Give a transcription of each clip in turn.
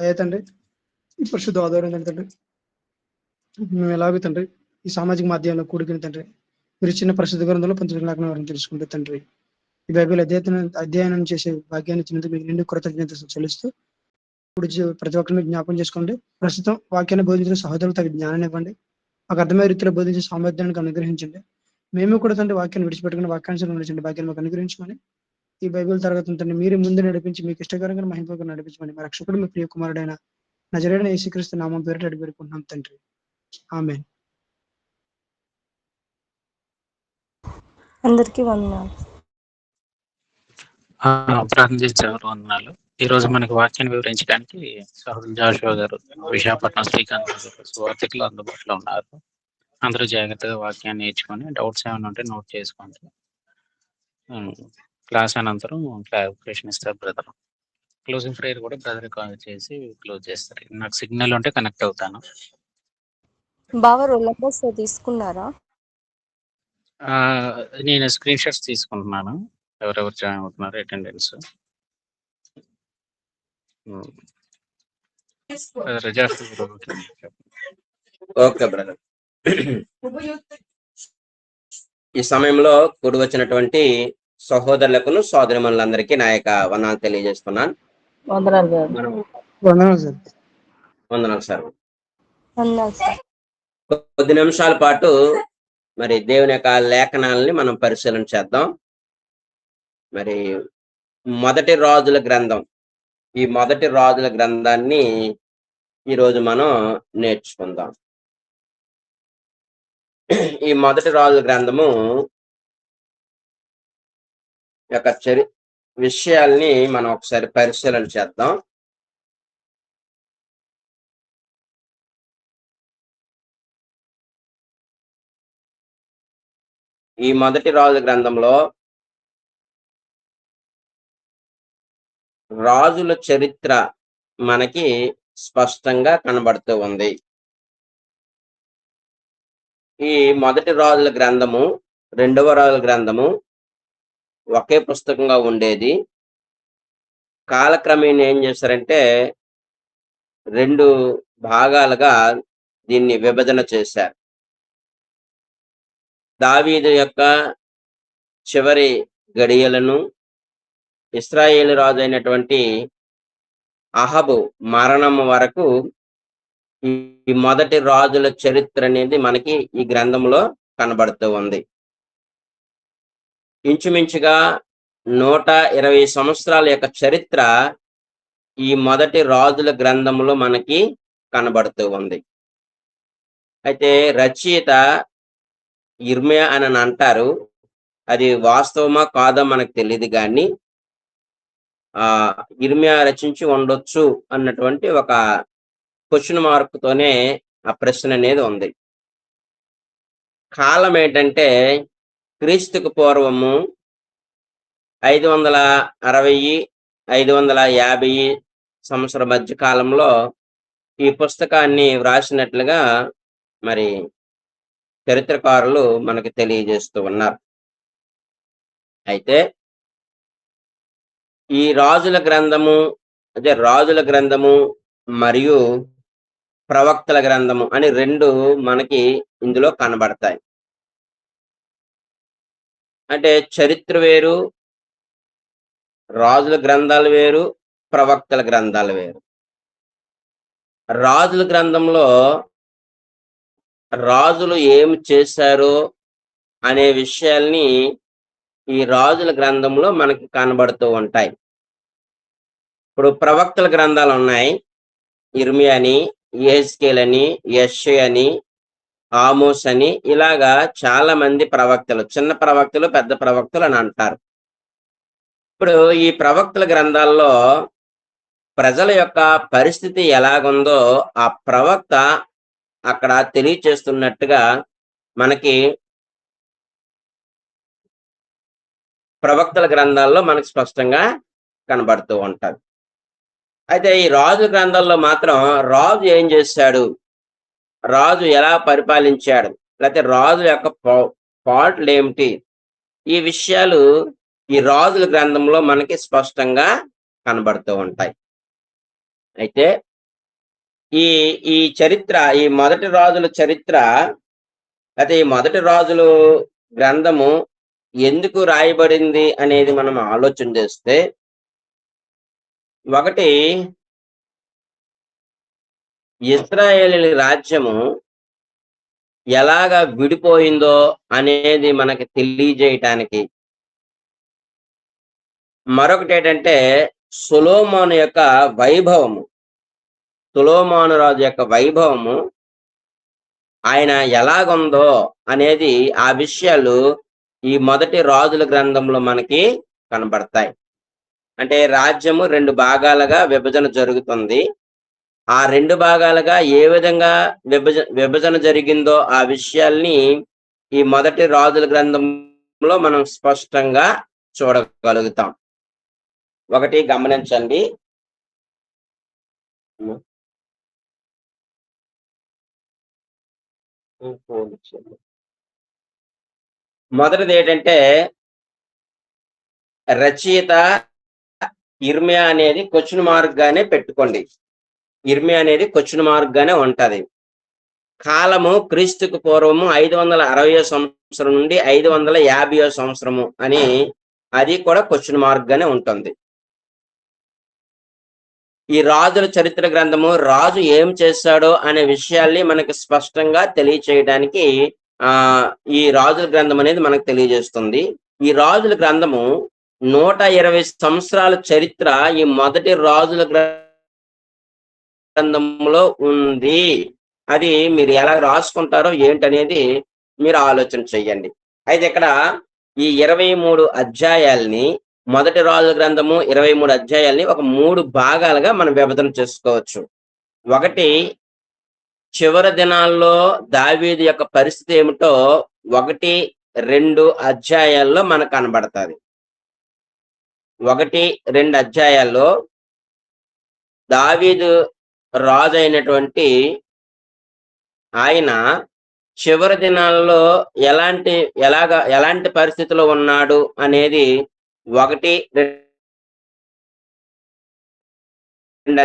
అయ్యా తండ్రి, ఈ పరిశుద్ధ ఆధారం తండ్రి, మేము ఎలాగో తండ్రి ఈ సామాజిక మాధ్యమంలో కూడుకుని తండ్రి మీరు చిన్న పరిశుద్ధ గ్రంథంలో పంచలేఖనం తెలుసుకుంటే తండ్రి ఈ బైబిల్ అధ్యయనం చేసే భాగ్యాన్ని ఇచ్చినందుకు మీకు నిండు కృతజ్ఞతలు చెల్లిస్తూ ఇప్పుడు ప్రతి ఒక్కరిని జ్ఞాపకం చేసుకోండి. ప్రస్తుతం వాక్యాన్ని బోధించిన సహోదరులు తగ్గ జ్ఞానాన్ని ఇవ్వండి. మాకు అర్థమయ్యే రీతిలో బోధించే సామర్థ్యానికి అనుగ్రహించండి. మేము కూడా తండ్రి వాక్యాన్ని విడిచిపెట్టుకుని వాక్యానుసరణ నడిచండి భాగ్యాన్ని మాకు అనుగ్రహించమని ఈ బైబిల్ తరగతి తండ్రి మీరు ముందు నడిపించి మీకు ఇష్టకరంగా మహింపగా నడిపించమని మా రక్షకుడు మీ ప్రియ కుమారుడైన నజరేయుడైన యేసుక్రీస్తు నామం పేరిట అడిగి పెట్టుకుంటున్నాం తండ్రి. ఆమేన్. అందరికీ వందనాలు. ప్రార్థన చేసేవారు వందనాలు. ఈ రోజు మనకి వాక్యాన్ని వివరించడానికి సహోదరు జాషువా గారు విశాఖపట్నం శ్రీకాంత్ సువార్థికులు అందుబాటులో ఉన్నారు. అందరూ జాగ్రత్తగా వాక్యాన్ని నేర్చుకొని డౌట్స్ ఏమైనా ఉంటే నోట్ చేసుకోండి. క్లాస్ అనంతరం క్లారిఫికేషన్ ఇస్తారు బ్రదర్. క్లోజింగ్ ప్రేయర్ కూడా బ్రదర్ కాల్ చేసి క్లోజ్ చేస్తారు. నాకు సిగ్నల్ ఉంటే కనెక్ట్ అవుతాను. బావ రోల్ నంబర్స్ తీసుకున్నారా? నేను స్క్రీన్ షాట్స్ తీసుకుంటున్నాను. ఎవరెవరు జాయిన్ అవుతున్నారు అటెండెన్స్. Okay brother. ఈ సమయంలో కూడి వచ్చినటువంటి సహోదరులకు సోదరిమణులందరికీ నా యొక్క వందనాలు తెలియజేస్తున్నాను. వందనాలు సార్. కొద్ది నిమిషాల పాటు మరి దేవుని యొక్క లేఖనాలని మనం పరిశీలన చేద్దాం. మరి మొదటి రాజుల గ్రంథం, ఈ మొదటి రాజుల గ్రంథాన్ని ఈరోజు మనం నేర్చుకుందాం. ఈ మొదటి రాజుల గ్రంథము యొక్క విషయాల్ని మనం ఒకసారి పరిశీలన చేద్దాం. ఈ మొదటి రాజుల గ్రంథంలో రాజుల చరిత్ర మనకి స్పష్టంగా కనబడుతూ ఉంది. ఈ మొదటి రాజుల గ్రంథము, రెండవ రాజుల గ్రంథము ఒకే పుస్తకంగా ఉండేది. కాలక్రమేణా ఏం చేశారంటే 2 భాగాలుగా దీన్ని విభజన చేశారు. దావీదు యొక్క చివరి గడియలను, ఇశ్రాయేలు రాజు అయినటువంటి అహబు మరణం వరకు ఈ మొదటి రాజుల చరిత్ర అనేది మనకి ఈ గ్రంథంలో కనబడుతూ ఉంది. ఇంచుమించుగా 120 సంవత్సరాల యొక్క చరిత్ర ఈ మొదటి రాజుల గ్రంథంలో మనకి కనబడుతూ ఉంది. అయితే రచయిత ఇర్మియా అని అంటారు. అది వాస్తవమా కాదో మనకు తెలియదు, కానీ ఇర్మియా రచించి ఉండొచ్చు అన్నటువంటి ఒక క్వశ్చన్ మార్క్ తోనే ఆ ప్రశ్న అనేది ఉంది. కాలం ఏంటంటే క్రీస్తుకు పూర్వము 560 550 సంవత్సర మధ్య కాలంలో ఈ పుస్తకాన్ని వ్రాసినట్లుగా మరి చరిత్రకారులు మనకు తెలియజేస్తూ ఉన్నారు. అయితే ఈ రాజుల గ్రంథము, అదే రాజుల గ్రంథము మరియు ప్రవక్తల గ్రంథము అని 2 మనకి ఇందులో కనబడతాయి. అంటే చరిత్ర వేరు, రాజుల గ్రంథాలు వేరు, ప్రవక్తల గ్రంథాలు వేరు. రాజుల గ్రంథంలో రాజులు ఏమి చేశారో అనే విషయాల్ని ఈ రాజుల గ్రంథంలో మనకి కనబడుతూ ఉంటాయి. ఇప్పుడు ప్రవక్తల గ్రంథాలు ఉన్నాయి. ఇర్మియా అని, యెహెజ్కేల్ అని, యెషయా అని, ఆమోస్ అని, ఇలాగా చాలా మంది ప్రవక్తలు, చిన్న ప్రవక్తలు, పెద్ద ప్రవక్తలు అని అంటారు. ఇప్పుడు ఈ ప్రవక్తల గ్రంథాల్లో ప్రజల యొక్క పరిస్థితి ఎలాగుందో ఆ ప్రవక్త అక్కడ తెలియచేస్తున్నట్టుగా మనకి ప్రవక్తల గ్రంథాల్లో మనకి స్పష్టంగా కనబడుతూ ఉంటారు. అయితే ఈ రాజు గ్రంథాల్లో మాత్రం రాజు ఏం చేశాడు, రాజు ఎలా పరిపాలించాడు, లేకపోతే రాజు యొక్క పాటలు ఏమిటి, ఈ విషయాలు ఈ రాజుల గ్రంథంలో మనకి స్పష్టంగా కనబడుతూ ఉంటాయి. అయితే ఈ ఈ చరిత్ర, ఈ మొదటి రాజుల చరిత్ర, అయితే ఈ మొదటి రాజులు గ్రంథము ఎందుకు రాయబడింది అనేది మనం ఆలోచన చేస్తే, ఒకటి ఇశ్రాయేలు రాజ్యము ఎలాగా విడిపోయిందో అనేది మనకి తెలియజేయటానికి, మరొకటి ఏంటంటే సొలొమోను యొక్క వైభవము, సొలొమోను రాజు యొక్క వైభవము ఆయన ఎలాగుందో అనేది ఆ విషయాలు ఈ మొదటి రాజుల గ్రంథంలో మనకి కనబడతాయి. అంటే రాజ్యము 2 భాగాలుగా విభజన జరుగుతుంది. ఆ 2 భాగాలుగా ఏ విధంగా విభజన జరిగిందో ఆ విషయాల్ని ఈ మొదటి రాజుల గ్రంథంలో మనం స్పష్టంగా చూడగలుగుతాం. ఒకటి గమనించండి. మొదటిది ఏంటంటే రచయిత ఇర్మియా అనేది క్వశ్చన్ మార్క్ గానే పెట్టుకోండి. ఇర్మియా అనేది క్వశ్చన్ మార్క్ గానే ఉంటది. కాలము క్రీస్తుకు పూర్వము 560 సంవత్సరం నుండి 550 సంవత్సరము అని అది కూడా క్వశ్చన్ మార్క్ గానే ఉంటుంది. ఈ రాజుల చరిత్ర గ్రంథము రాజు ఏం చేశాడో అనే విషయాల్ని మనకి స్పష్టంగా తెలియచేయడానికి ఈ రాజుల గ్రంథం అనేది మనకు తెలియజేస్తుంది. ఈ రాజుల గ్రంథము 120 సంవత్సరాల చరిత్ర ఈ మొదటి రాజుల గ్రంథంలో ఉంది. అది మీరు ఎలా రాసుకుంటారో ఏంటనేది మీరు ఆలోచన చెయ్యండి. అయితే ఇక్కడ ఈ 23 అధ్యాయాల్ని, మొదటి రాజుల గ్రంథము 23 అధ్యాయాల్ని ఒక 3 భాగాలుగా మనం విభజన చేసుకోవచ్చు. ఒకటి చివరి దినాల్లో దావీదు యొక్క పరిస్థితి ఏమిటో 1-2 అధ్యాయాల్లో మనకు కనబడుతుంది. 1-2 అధ్యాయాల్లో దావీదు రాజు అయినటువంటి ఆయన చివరి దినాల్లో ఎలాంటి పరిస్థితిలో ఉన్నాడు అనేది 1-2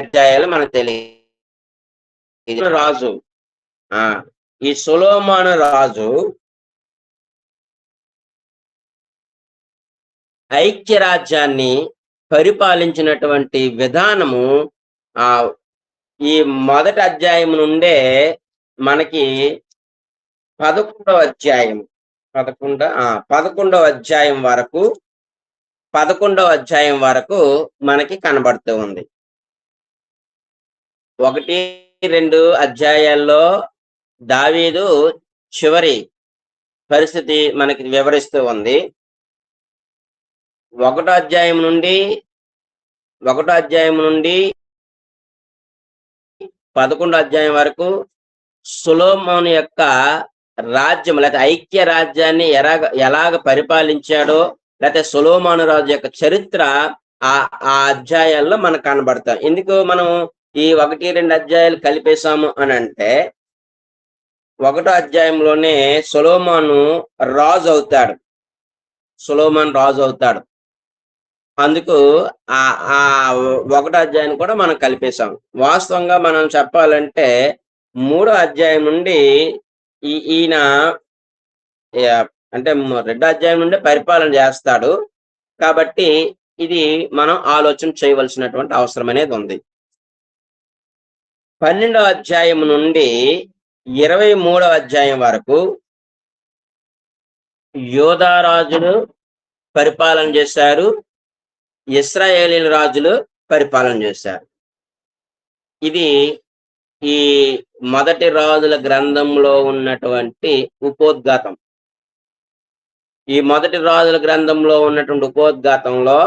అధ్యాయాలు మనకు తెలియదు. రాజు ఈ సొలొమోను రాజు ఐక్యరాజ్యాన్ని పరిపాలించినటువంటి విధానము ఈ మొదటి అధ్యాయం నుండే మనకి 11వ అధ్యాయం వరకు మనకి కనబడుతూ ఉంది. 1-2 అధ్యాయాల్లో దావీదు చివరి పరిస్థితి మనకి వివరిస్తూ ఉంది. 1వ అధ్యాయం నుండి 11వ అధ్యాయం వరకు సొలొమోను యొక్క రాజ్యం లేకపోతే ఐక్య రాజ్యాన్ని ఎలాగ పరిపాలించాడో, లేకపోతే సొలొమోను రాజు యొక్క చరిత్ర ఆ అధ్యాయాల్లో మనకు కనబడతాం. ఎందుకు మనం ఈ 1-2 అధ్యాయాలు కలిపేశాము అని అంటే, 1వ అధ్యాయంలోనే సొలొమోను రాజు అవుతాడు. అందుకు ఆ 1వ అధ్యాయాన్ని కూడా మనం కలిపేశాం. వాస్తవంగా మనం చెప్పాలంటే 3వ అధ్యాయం నుండి ఈయన అంటే 2వ అధ్యాయం నుండి పరిపాలన చేస్తాడు. కాబట్టి ఇది మనం ఆలోచన చేయవలసినటువంటి అవసరం అనేది ఉంది. 12వ అధ్యాయం నుండి 23వ అధ్యాయం వరకు యోధా రాజులు పరిపాలన చేశారు, ఇశ్రాయేలీయుల రాజులు పరిపాలన చేశారు. ఇది ఈ మొదటి రాజుల గ్రంథంలో ఉన్నటువంటి ఉపోద్ఘాతం. ఈ మొదటి రాజుల గ్రంథంలో ఉన్నటువంటి ఉపోద్ఘాతంలో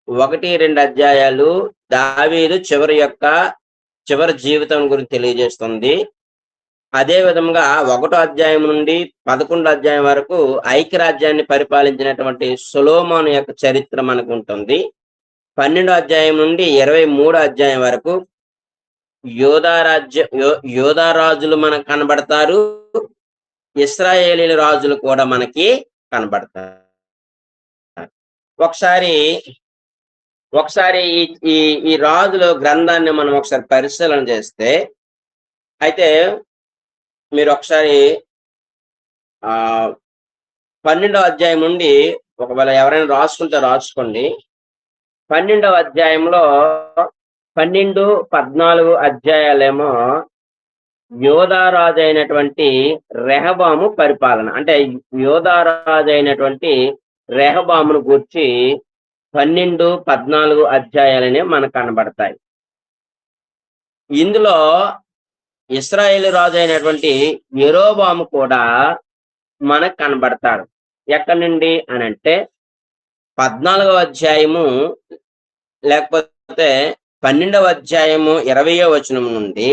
1-2 అధ్యాయాలు దావీదు చివరి జీవితం గురించి తెలియజేస్తుంది. అదే విధంగా 1వ అధ్యాయం నుండి 11వ అధ్యాయం వరకు ఐక్యరాజ్యాన్ని పరిపాలించినటువంటి సొలొమోను యొక్క చరిత్ర మనకు ఉంటుంది. 12వ అధ్యాయం నుండి 23వ అధ్యాయం వరకు యోధా రాజులు మనకు కనబడతారు, ఇశ్రాయేలీయుల రాజులు కూడా మనకి కనబడతారు. ఒకసారి ఈ రాజుల గ్రంథాన్ని మనం ఒకసారి పరిశీలన చేస్తే అయితే మీరు ఒకసారి 12వ అధ్యాయం నుండి ఒకవేళ ఎవరైనా రాసుకుంటే రాసుకోండి. 12వ అధ్యాయంలో 12, 14 అధ్యాయాలేమో యోధారాజు అయినటువంటి రెహబాము పరిపాలన, అంటే యోధారాజు అయినటువంటి రెహబామును గూర్చి 12, 14 అధ్యాయాలనే మనకు కనబడతాయి. ఇందులో ఇశ్రాయేలు రాజు అయినటువంటి యెరోబాము కూడా మనకు కనబడతాడు. ఎక్కడి నుండి అని అంటే 14వ అధ్యాయము లేకపోతే 12వ అధ్యాయము 20వ వచనం నుండి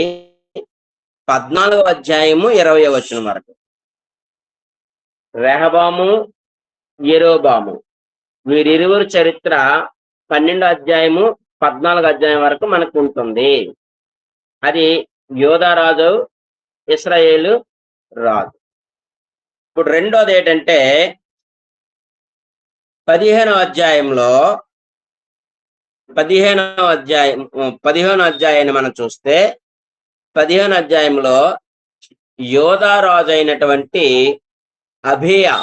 14వ అధ్యాయము 20వ వచనం వరకు రెహబాము, యెరోబాము వీరిరువురు చరిత్ర 12వ అధ్యాయము 14వ అధ్యాయం వరకు మనకు ఉంటుంది. అది యోధారాజు, ఇశ్రాయేలు రాజు. ఇప్పుడు రెండోది ఏంటంటే 15వ అధ్యాయంలో 15వ అధ్యాయాన్ని మనం చూస్తే 15వ అధ్యాయంలో యోధారాజు అయినటువంటి అబీయా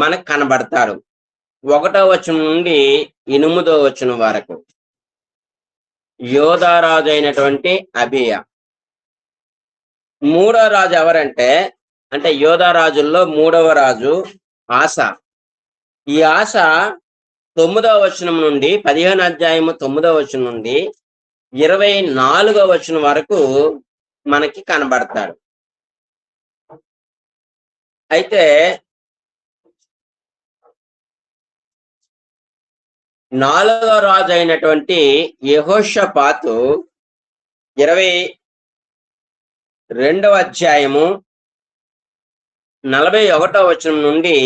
మనకు కనబడతాడు. 1వ వచనం నుండి 8వ వచనం వరకు యోధారాజు అయినటువంటి అబీయా. 3వ రాజు ఎవరంటే అంటే యోధారాజుల్లో 3వ రాజు ఆసా. ఈ ఆసా 9వ వచనం నుండి 15వ అధ్యాయము 9వ వచనం నుండి 24వ వచనం వరకు మనకి కనబడతాడు. అయితే 4వ రాజు అయినటువంటి యెహోషాపాతు 22వ అధ్యాయము 41వ వచనం నుండి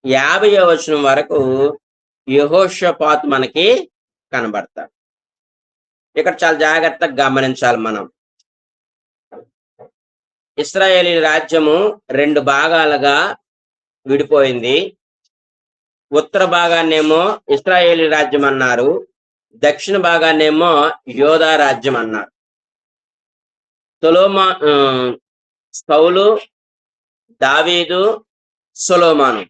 50వ వచనం వరకు యెహోషాపాతు మనకి కనబడతాడు. ఇక్కడ చాలా జాగ్రత్తగా గమనించాలి మనం. ఇశ్రాయేలీ రాజ్యము 2 భాగాలుగా విడిపోయింది. ఉత్తర భాగాన్నేమో ఇశ్రాయేలీ రాజ్యం అన్నారు, దక్షిణ భాగాన్నేమో యోధా రాజ్యం అన్నారు. సౌలు, దావీదు, సొలొమోను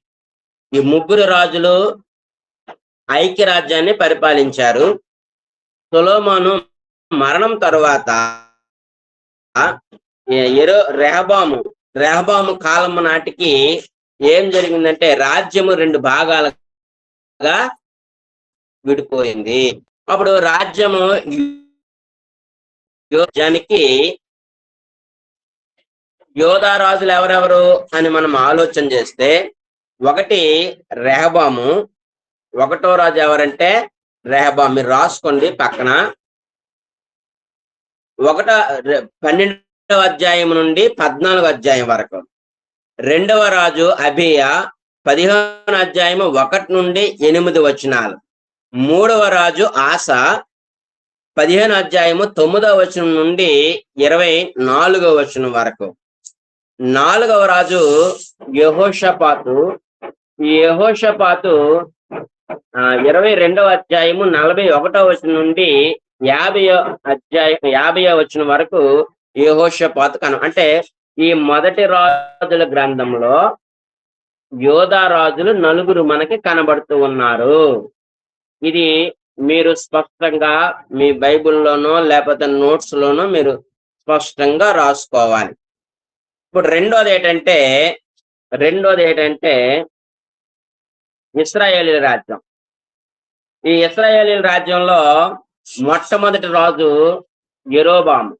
ఈ 3 రాజులు ఐక్యరాజ్యాన్ని పరిపాలించారు. సొలొమోను మరణం తరువాత రెహబాము కాలం నాటికి ఏం జరిగిందంటే రాజ్యము 2 భాగాలుగా విడిపోయింది. అప్పుడు రాజ్యము యోధానికి యోధా రాజులు ఎవరెవరు అని మనం ఆలోచన చేస్తే 1 రెహబాము. 1వ రాజు ఎవరంటే రెహబాము. మీరు రాసుకోండి పక్కన. 12వ అధ్యాయం నుండి 14వ అధ్యాయం వరకు. 2వ రాజు అబీయా 15వ అధ్యాయము 1 నుండి 8 వచనాలు. 3వ రాజు ఆసా 15వ అధ్యాయము 9వ వచనం నుండి 24వ వచనం వరకు. 4వ రాజు యెహోషాపాతు. ఈ యెహోషాపాతు 22వ అధ్యాయము 41వ వచనం నుండి 50వ వచనం వరకు యెహోషాపాతు అంటే ఈ మొదటి రాజుల గ్రంథంలో యోధా రాజులు 4 మనకి కనబడుతూ ఉన్నారు. ఇది మీరు స్పష్టంగా మీ బైబిల్లోనో లేకపోతే నోట్స్ లోనో మీరు స్పష్టంగా రాసుకోవాలి. ఇప్పుడు రెండోది ఏంటంటే ఇశ్రాయేలీ రాజ్యం. ఈ ఇశ్రాయేలీ రాజ్యంలో మొట్టమొదటి రాజు యెరోబాము.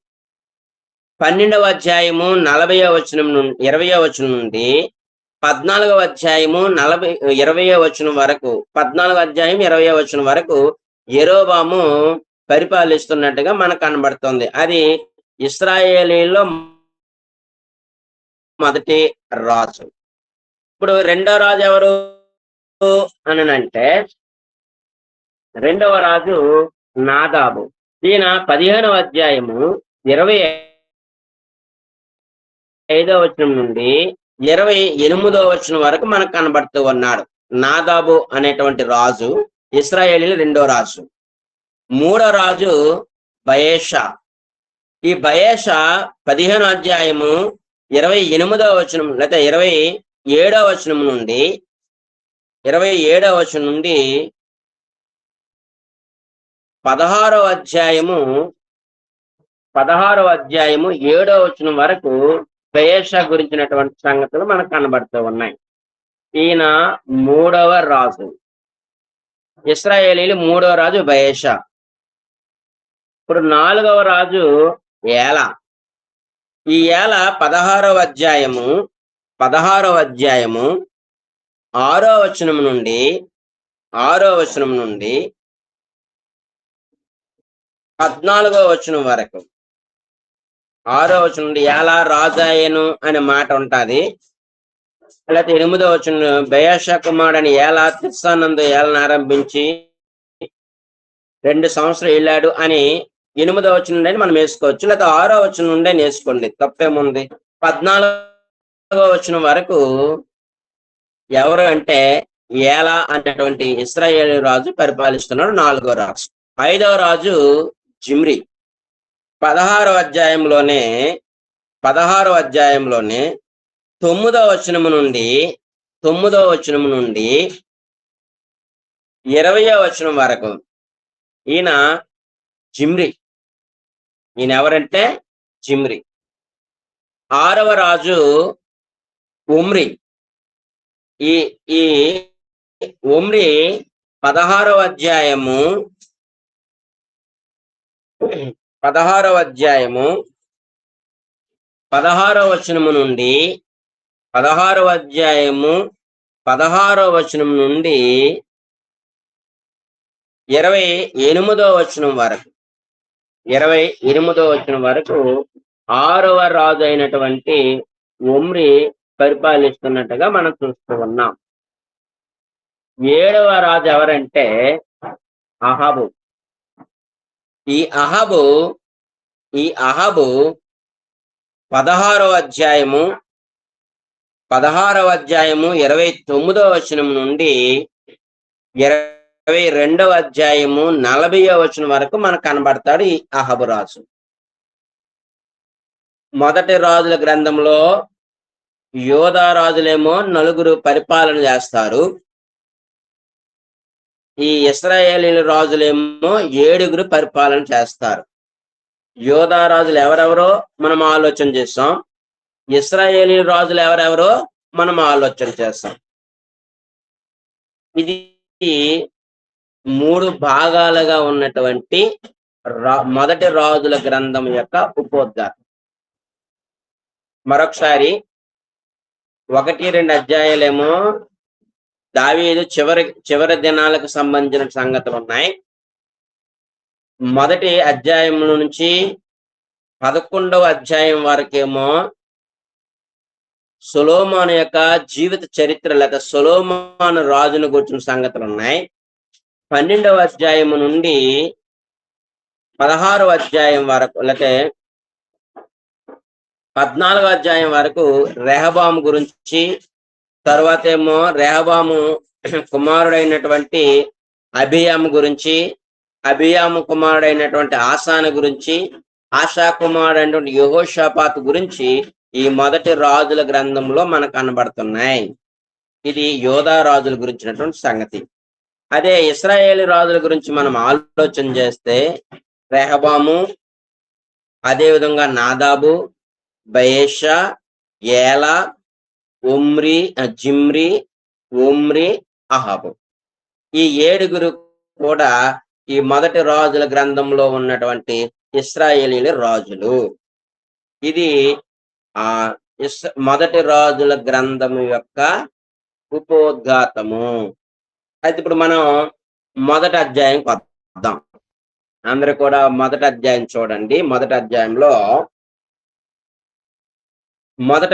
12వ అధ్యాయము 40వ వచనం నుండి 20వ వచనం నుండి 14వ అధ్యాయము 20వ వచనం వరకు 14వ అధ్యాయం 20వ వచనం వరకు యెరోబాము పరిపాలిస్తున్నట్టుగా మనకు కనబడుతుంది. అది ఇశ్రాయేలీలో మొదటి రాజు. ఇప్పుడు రెండో రాజు ఎవరు అని అంటే 2వ రాజు నాదాబు. ఈయన 15వ అధ్యాయము 25వ వచనం నుండి 28వ వచనం వరకు మనకు కనబడుతూ ఉన్నాడు. నాదాబు అనేటువంటి రాజు ఇశ్రాయేలీల 2వ రాజు. మూడో రాజు బయేషా. ఈ బయేషా 15వ అధ్యాయము 28వ వచనం లేదా 27వ వచనం నుండి 27వ వచనం నుండి 16వ అధ్యాయము 7వ వచనం వరకు బయేషా గురించినటువంటి సంగతులు మనకు కనబడుతూ ఉన్నాయి. ఈయన మూడవ రాజు, ఇశ్రాయేలీలు మూడవ రాజు బయేషా. ఇప్పుడు నాలుగవ రాజు ఏలా. ఈ ఏలా 16వ అధ్యాయము 6వ వచనం నుండి 14వ వచనం వరకు, 6వ వచనం నుండి ఏలా రాజాయను అనే మాట ఉంటుంది. లేకపోతే 8వ వచనం బయేషా కుమారుడని ఏలా తిర్సానందు ఏలను ఆరంభించి 2 సంవత్సరాలు వెళ్ళాడు అని 8వ వచనం నుండి మనం వేసుకోవచ్చు, లేదా 6వ వచనం నుండే వేసుకోండి, తప్పేముంది. 14వ వచనం వరకు ఎవరు అంటే ఏలా అనేటువంటి ఇశ్రాయేలు రాజు పరిపాలిస్తున్నాడు, 4వ రాజు. 5వ రాజు జిమ్రీ. 16వ అధ్యాయంలోనే 9వ వచనము నుండి 20వ వచనం వరకు ఈయన జిమ్రీ. ఈయన ఎవరంటే జిమ్రీ. 6వ రాజు ఒమ్రీ. ఈ ఒమ్రీ 16వ అధ్యాయము 16వ వచనము నుండి 16వ అధ్యాయము 16వ వచనం నుండి 28వ వచనం వరకు 28వ వచనం వరకు 6వ రాజు అయినటువంటి ఒమ్రీ పరిపాలిస్తున్నట్టుగా మనం చూస్తూ ఉన్నాం. 7వ రాజు ఎవరంటే అహాబు. ఈ అహాబు 16వ అధ్యాయము 29వ వచనం నుండి 22వ అధ్యాయము 40వ వచనం వరకు మనకు కనబడతాడు ఈ అహాబు రాజు. మొదటి రాజుల గ్రంథంలో యోధా రాజులేమో 4 పరిపాలన చేస్తారు. ఈ ఇశ్రాయేలీల రాజులేమో 7 పరిపాలన చేస్తారు. యోధా రాజులు ఎవరెవరో మనం ఆలోచన చేస్తాం, ఇశ్రాయేలీ రాజులు ఎవరెవరో మనం ఆలోచన చేస్తాం. ఇది 3 భాగాలుగా ఉన్నటువంటి మొదటి రాజుల గ్రంథం యొక్క ఉపోద్ఘాతం. మరొకసారి 1-2 అధ్యాయాలేమో దావీదు చివరి దినాలకు సంబంధించిన సంగతులు ఉన్నాయి. మొదటి అధ్యాయం నుంచి 11వ అధ్యాయం వరకేమో సొలొమోను యొక్క జీవిత చరిత్ర లేదా సొలొమోను రాజును గురించిన సంగతులు ఉన్నాయి. 12వ అధ్యాయం నుండి 16వ అధ్యాయం వరకు లేకపోతే 14వ అధ్యాయం వరకు రెహబాము గురించి, తర్వాత ఏమో రెహబాము కుమారుడైనటువంటి అబియాము గురించి, అబియాము కుమారుడైనటువంటి ఆసాను గురించి, ఆశా కుమారుడైనటువంటి యెహోషాపాతు గురించి ఈ మొదటి రాజుల గ్రంథంలో మనకు కనబడుతున్నాయి. ఇది యోధా రాజుల గురించినటువంటి సంగతి. అదే ఇశ్రాయేలు రాజుల గురించి మనం ఆలోచన చేస్తే రెహబాము, అదేవిధంగా నాదాబు, బయేషా, ఏలా, జిమ్రీ, ఒమ్రీ, అహాబు, ఈ 7 కూడా ఈ మొదటి రాజుల గ్రంథంలో ఉన్నటువంటి ఇశ్రాయేలీల రాజులు. ఇది మొదటి రాజుల గ్రంథం యొక్క ఉపోద్ఘాతము. అయితే ఇప్పుడు మనం మొదటి అధ్యాయం వద్దాం. అందరూ కూడా మొదటి అధ్యాయం చూడండి. మొదటి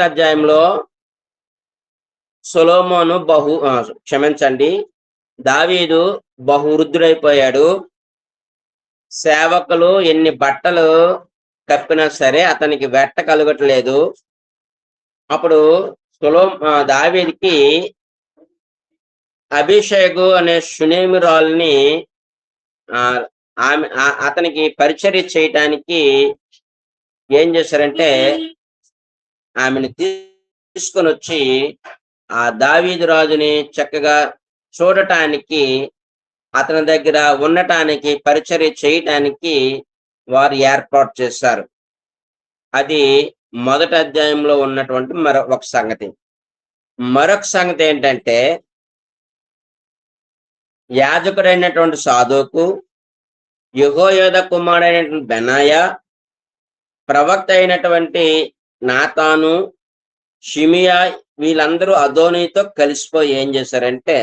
అధ్యాయంలో సొలొమోను దావీదు బహువృద్ధుడైపోయాడు. సేవకులు ఎన్ని బట్టలు కప్పినా సరే అతనికి వెట్ట కలగట్లేదు. అప్పుడు దావీదుకి అభిషేకు అనే షునేమిరాల్ని అతనికి పరిచర్య చేయటానికి ఏం చేశారంటే ఆమెను తీసుకొని వచ్చి ఆ దావీదు రాజుని చక్కగా చూడటానికి, అతని దగ్గర ఉండటానికి, పరిచర్య చేయటానికి వారు ఏర్పాటు చేశారు. అది మొదటి అధ్యాయంలో ఉన్నటువంటి మరొక సంగతి. మరొక సంగతి ఏంటంటే యాజకుడైనటువంటి సాదోకు, యెహోయాదా కుమారుడైనటువంటి బెనాయా, ప్రవక్త అయినటువంటి నాతాను, షిమియా వీళ్ళందరూ అదోనీతో కలిసిపోయి ఏం చేశారంటే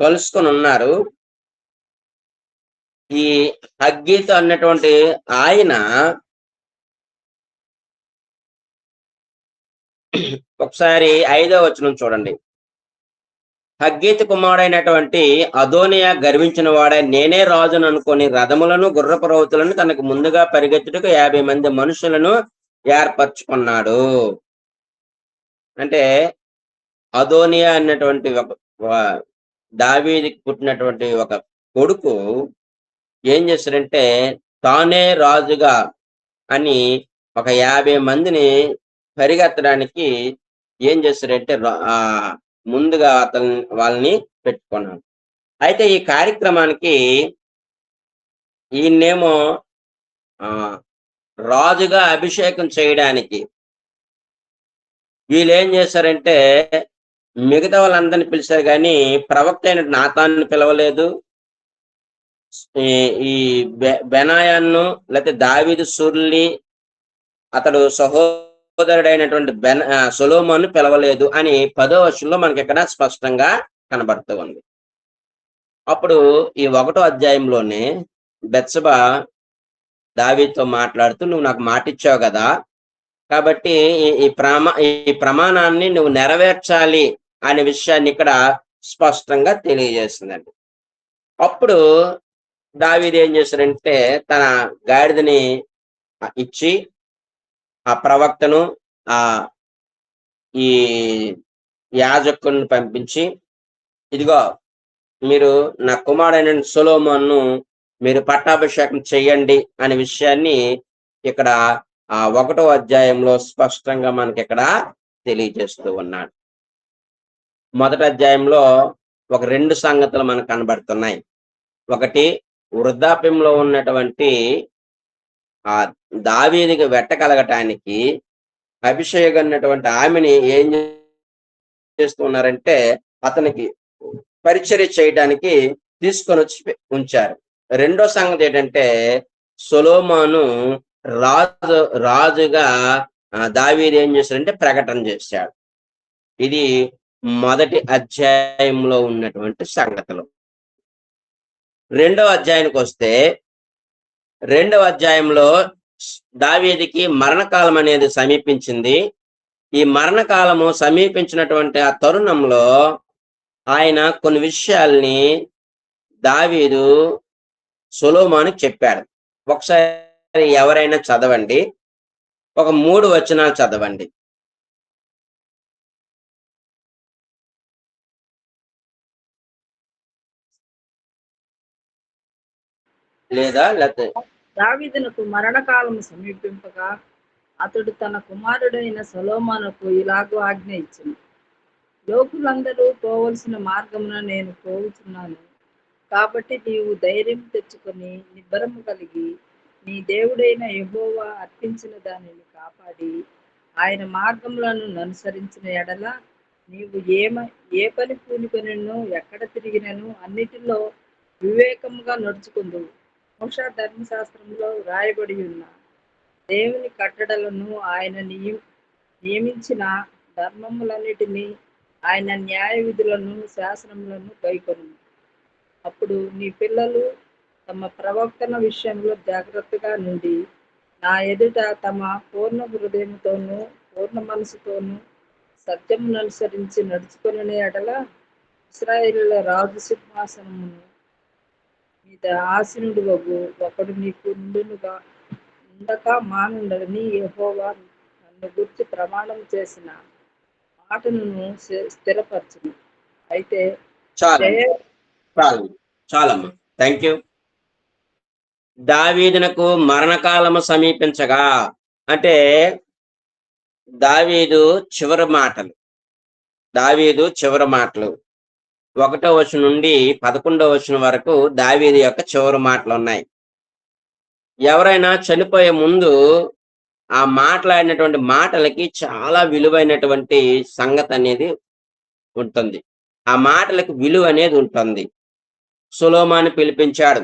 కలుసుకొని ఉన్నారు. ఈ హగ్గీతు అన్నటువంటి ఆయన ఒకసారి 5వ వచనం చూడండి. హగ్గీతు కుమారుడైనటువంటి అదోనియా గర్వించిన వాడై నేనే రాజును అనుకొని రథములను గుర్రపు రౌతులను తనకు ముందుగా పరిగెత్తుటకు 50 మంది మనుషులను ఏర్పరచుకున్నాడు. అంటే అదోనియా అన్నటువంటి దావీదుకి పుట్టినటువంటి ఒక కొడుకు ఏం చేశారంటే తానే రాజుగా అని ఒక 50 మందిని పరిగెత్తడానికి ఏం చేశారంటే ముందుగా వాళ్ళని పెట్టుకున్నాడు. అయితే ఈ కార్యక్రమానికి ఈయన్నేమో రాజుగా అభిషేకం చేయడానికి వీళ్ళు ఏం చేశారంటే మిగతా వాళ్ళందరినీ పిలిచారు, కానీ ప్రవక్త అయిన నాతాన్ని పిలవలేదు. ఈ బెనాయాను లేకపోతే దావీదు సూర్యుని అతడు సహోదరుడైనటువంటి సొలొమోను పిలవలేదు అని 10వ వచనంలో మనకి ఇక్కడ స్పష్టంగా కనబడుతూ ఉంది. అప్పుడు ఈ 1వ అధ్యాయంలోనే బెత్షెబా దావీదుతో మాట్లాడుతూ నువ్వు నాకు మాట ఇచ్చావు కదా, కాబట్టి ఈ ప్రమాణాన్ని నువ్వు నెరవేర్చాలి అనే విషయాన్ని ఇక్కడ స్పష్టంగా తెలియజేస్తుందండి. అప్పుడు దావీదు ఏం చేశాడంటే తన గాడిదని ఇచ్చి ఆ ప్రవక్తను ఈ యాజకుని పంపించి, ఇదిగో మీరు నా కుమారుడైన సొలొమోనును మీరు పట్టాభిషేకం చెయ్యండి అనే విషయాన్ని ఇక్కడ 1వ అధ్యాయంలో స్పష్టంగా మనకి ఇక్కడ తెలియజేస్తూ ఉన్నాడు. మొదటి అధ్యాయంలో ఒక 2 సంగతులు మనకు కనబడుతున్నాయి. ఒకటి, వృద్ధాప్యంలో ఉన్నటువంటి ఆ దావీదుకి వెట్టకలగటానికి అభిషేకం అన్నటువంటి ఆమెని ఏం చేస్తున్నారంటే అతనికి పరిచర్య చేయడానికి తీసుకొని వచ్చి ఉంచారు. రెండో సంగతి ఏంటంటే సొలొమోను రాజుగా దావీదు ఏం చేశారంటే ప్రకటన చేశాడు. ఇది మొదటి అధ్యాయంలో ఉన్నటువంటి సంగతులు. రెండవ అధ్యాయానికి వస్తే, రెండవ అధ్యాయంలో దావీదుకి మరణకాలం అనేది సమీపించింది. ఈ మరణకాలము సమీపించినటువంటి ఆ తరుణంలో ఆయన కొన్ని విషయాల్ని దావీదు సొలొమోనుకి చెప్పాడు. ఒకసారి ఎవరైనా చదవండి, ఒక 3 వచనాలు చదవండి. లేకపోతే దావీదునకు మరణకాలము సమీపింపగా అతడు తన కుమారుడైన సొలొమోనుకు ఇలాగూ ఆజ్ఞ ఇచ్చెను. లోకులందరూ పోవలసిన మార్గమున నేను పోవుచున్నాను, కాబట్టి నీవు ధైర్యం తెచ్చుకొని నిబ్బరము కలిగి నీ దేవుడైన యెహోవా అర్పించిన దానిని కాపాడి ఆయన మార్గములను అనుసరించిన ఎడల నీవు ఏ పని పూనుకొనెను, ఎక్కడ తిరిగినను అన్నిటిలో వివేకముగా నడుచుకుందువు. మోషే ధర్మశాస్త్రంలో రాయబడి ఉన్న దేవుని కట్టడలను ఆయన నియమించిన ధర్మములన్నిటినీ ఆయన న్యాయ విధులను శాసనములను గైకొను. అప్పుడు నీ పిల్లలు తమ ప్రవర్తన విషయంలో జాగ్రత్తగా నుండి నా ఎదుట తమ పూర్ణ హృదయంతోనూ పూర్ణ మనసుతోనూ సత్యమును అనుసరించి నడుచుకునే ఎడల ఇశ్రాయేలుల రాజు సింహాసనమును మీద ఆసీనుడు వగు ఒకడు నీకు ఉండక మానుండని యెహోవా నన్ను గురించి ప్రమాణం చేసిన మాటను స్థిరపరచును. అయితే చాలమ్మా, థ్యాంక్ యూ. దావీదునకు మరణకాలము సమీపించగా అంటే దావీదు చివరి మాటలు 1వ వచనం నుండి 11వ వచనం వరకు దావీదు యొక్క చివరి మాటలు ఉన్నాయి. ఎవరైనా చనిపోయే ముందు ఆ మాట్లాడినటువంటి మాటలకి చాలా విలువైనటువంటి సంగతి అనేది ఉంటుంది. ఆ మాటలకు విలువ అనేది ఉంటుంది. సొలొమోను పిలిపించాడు,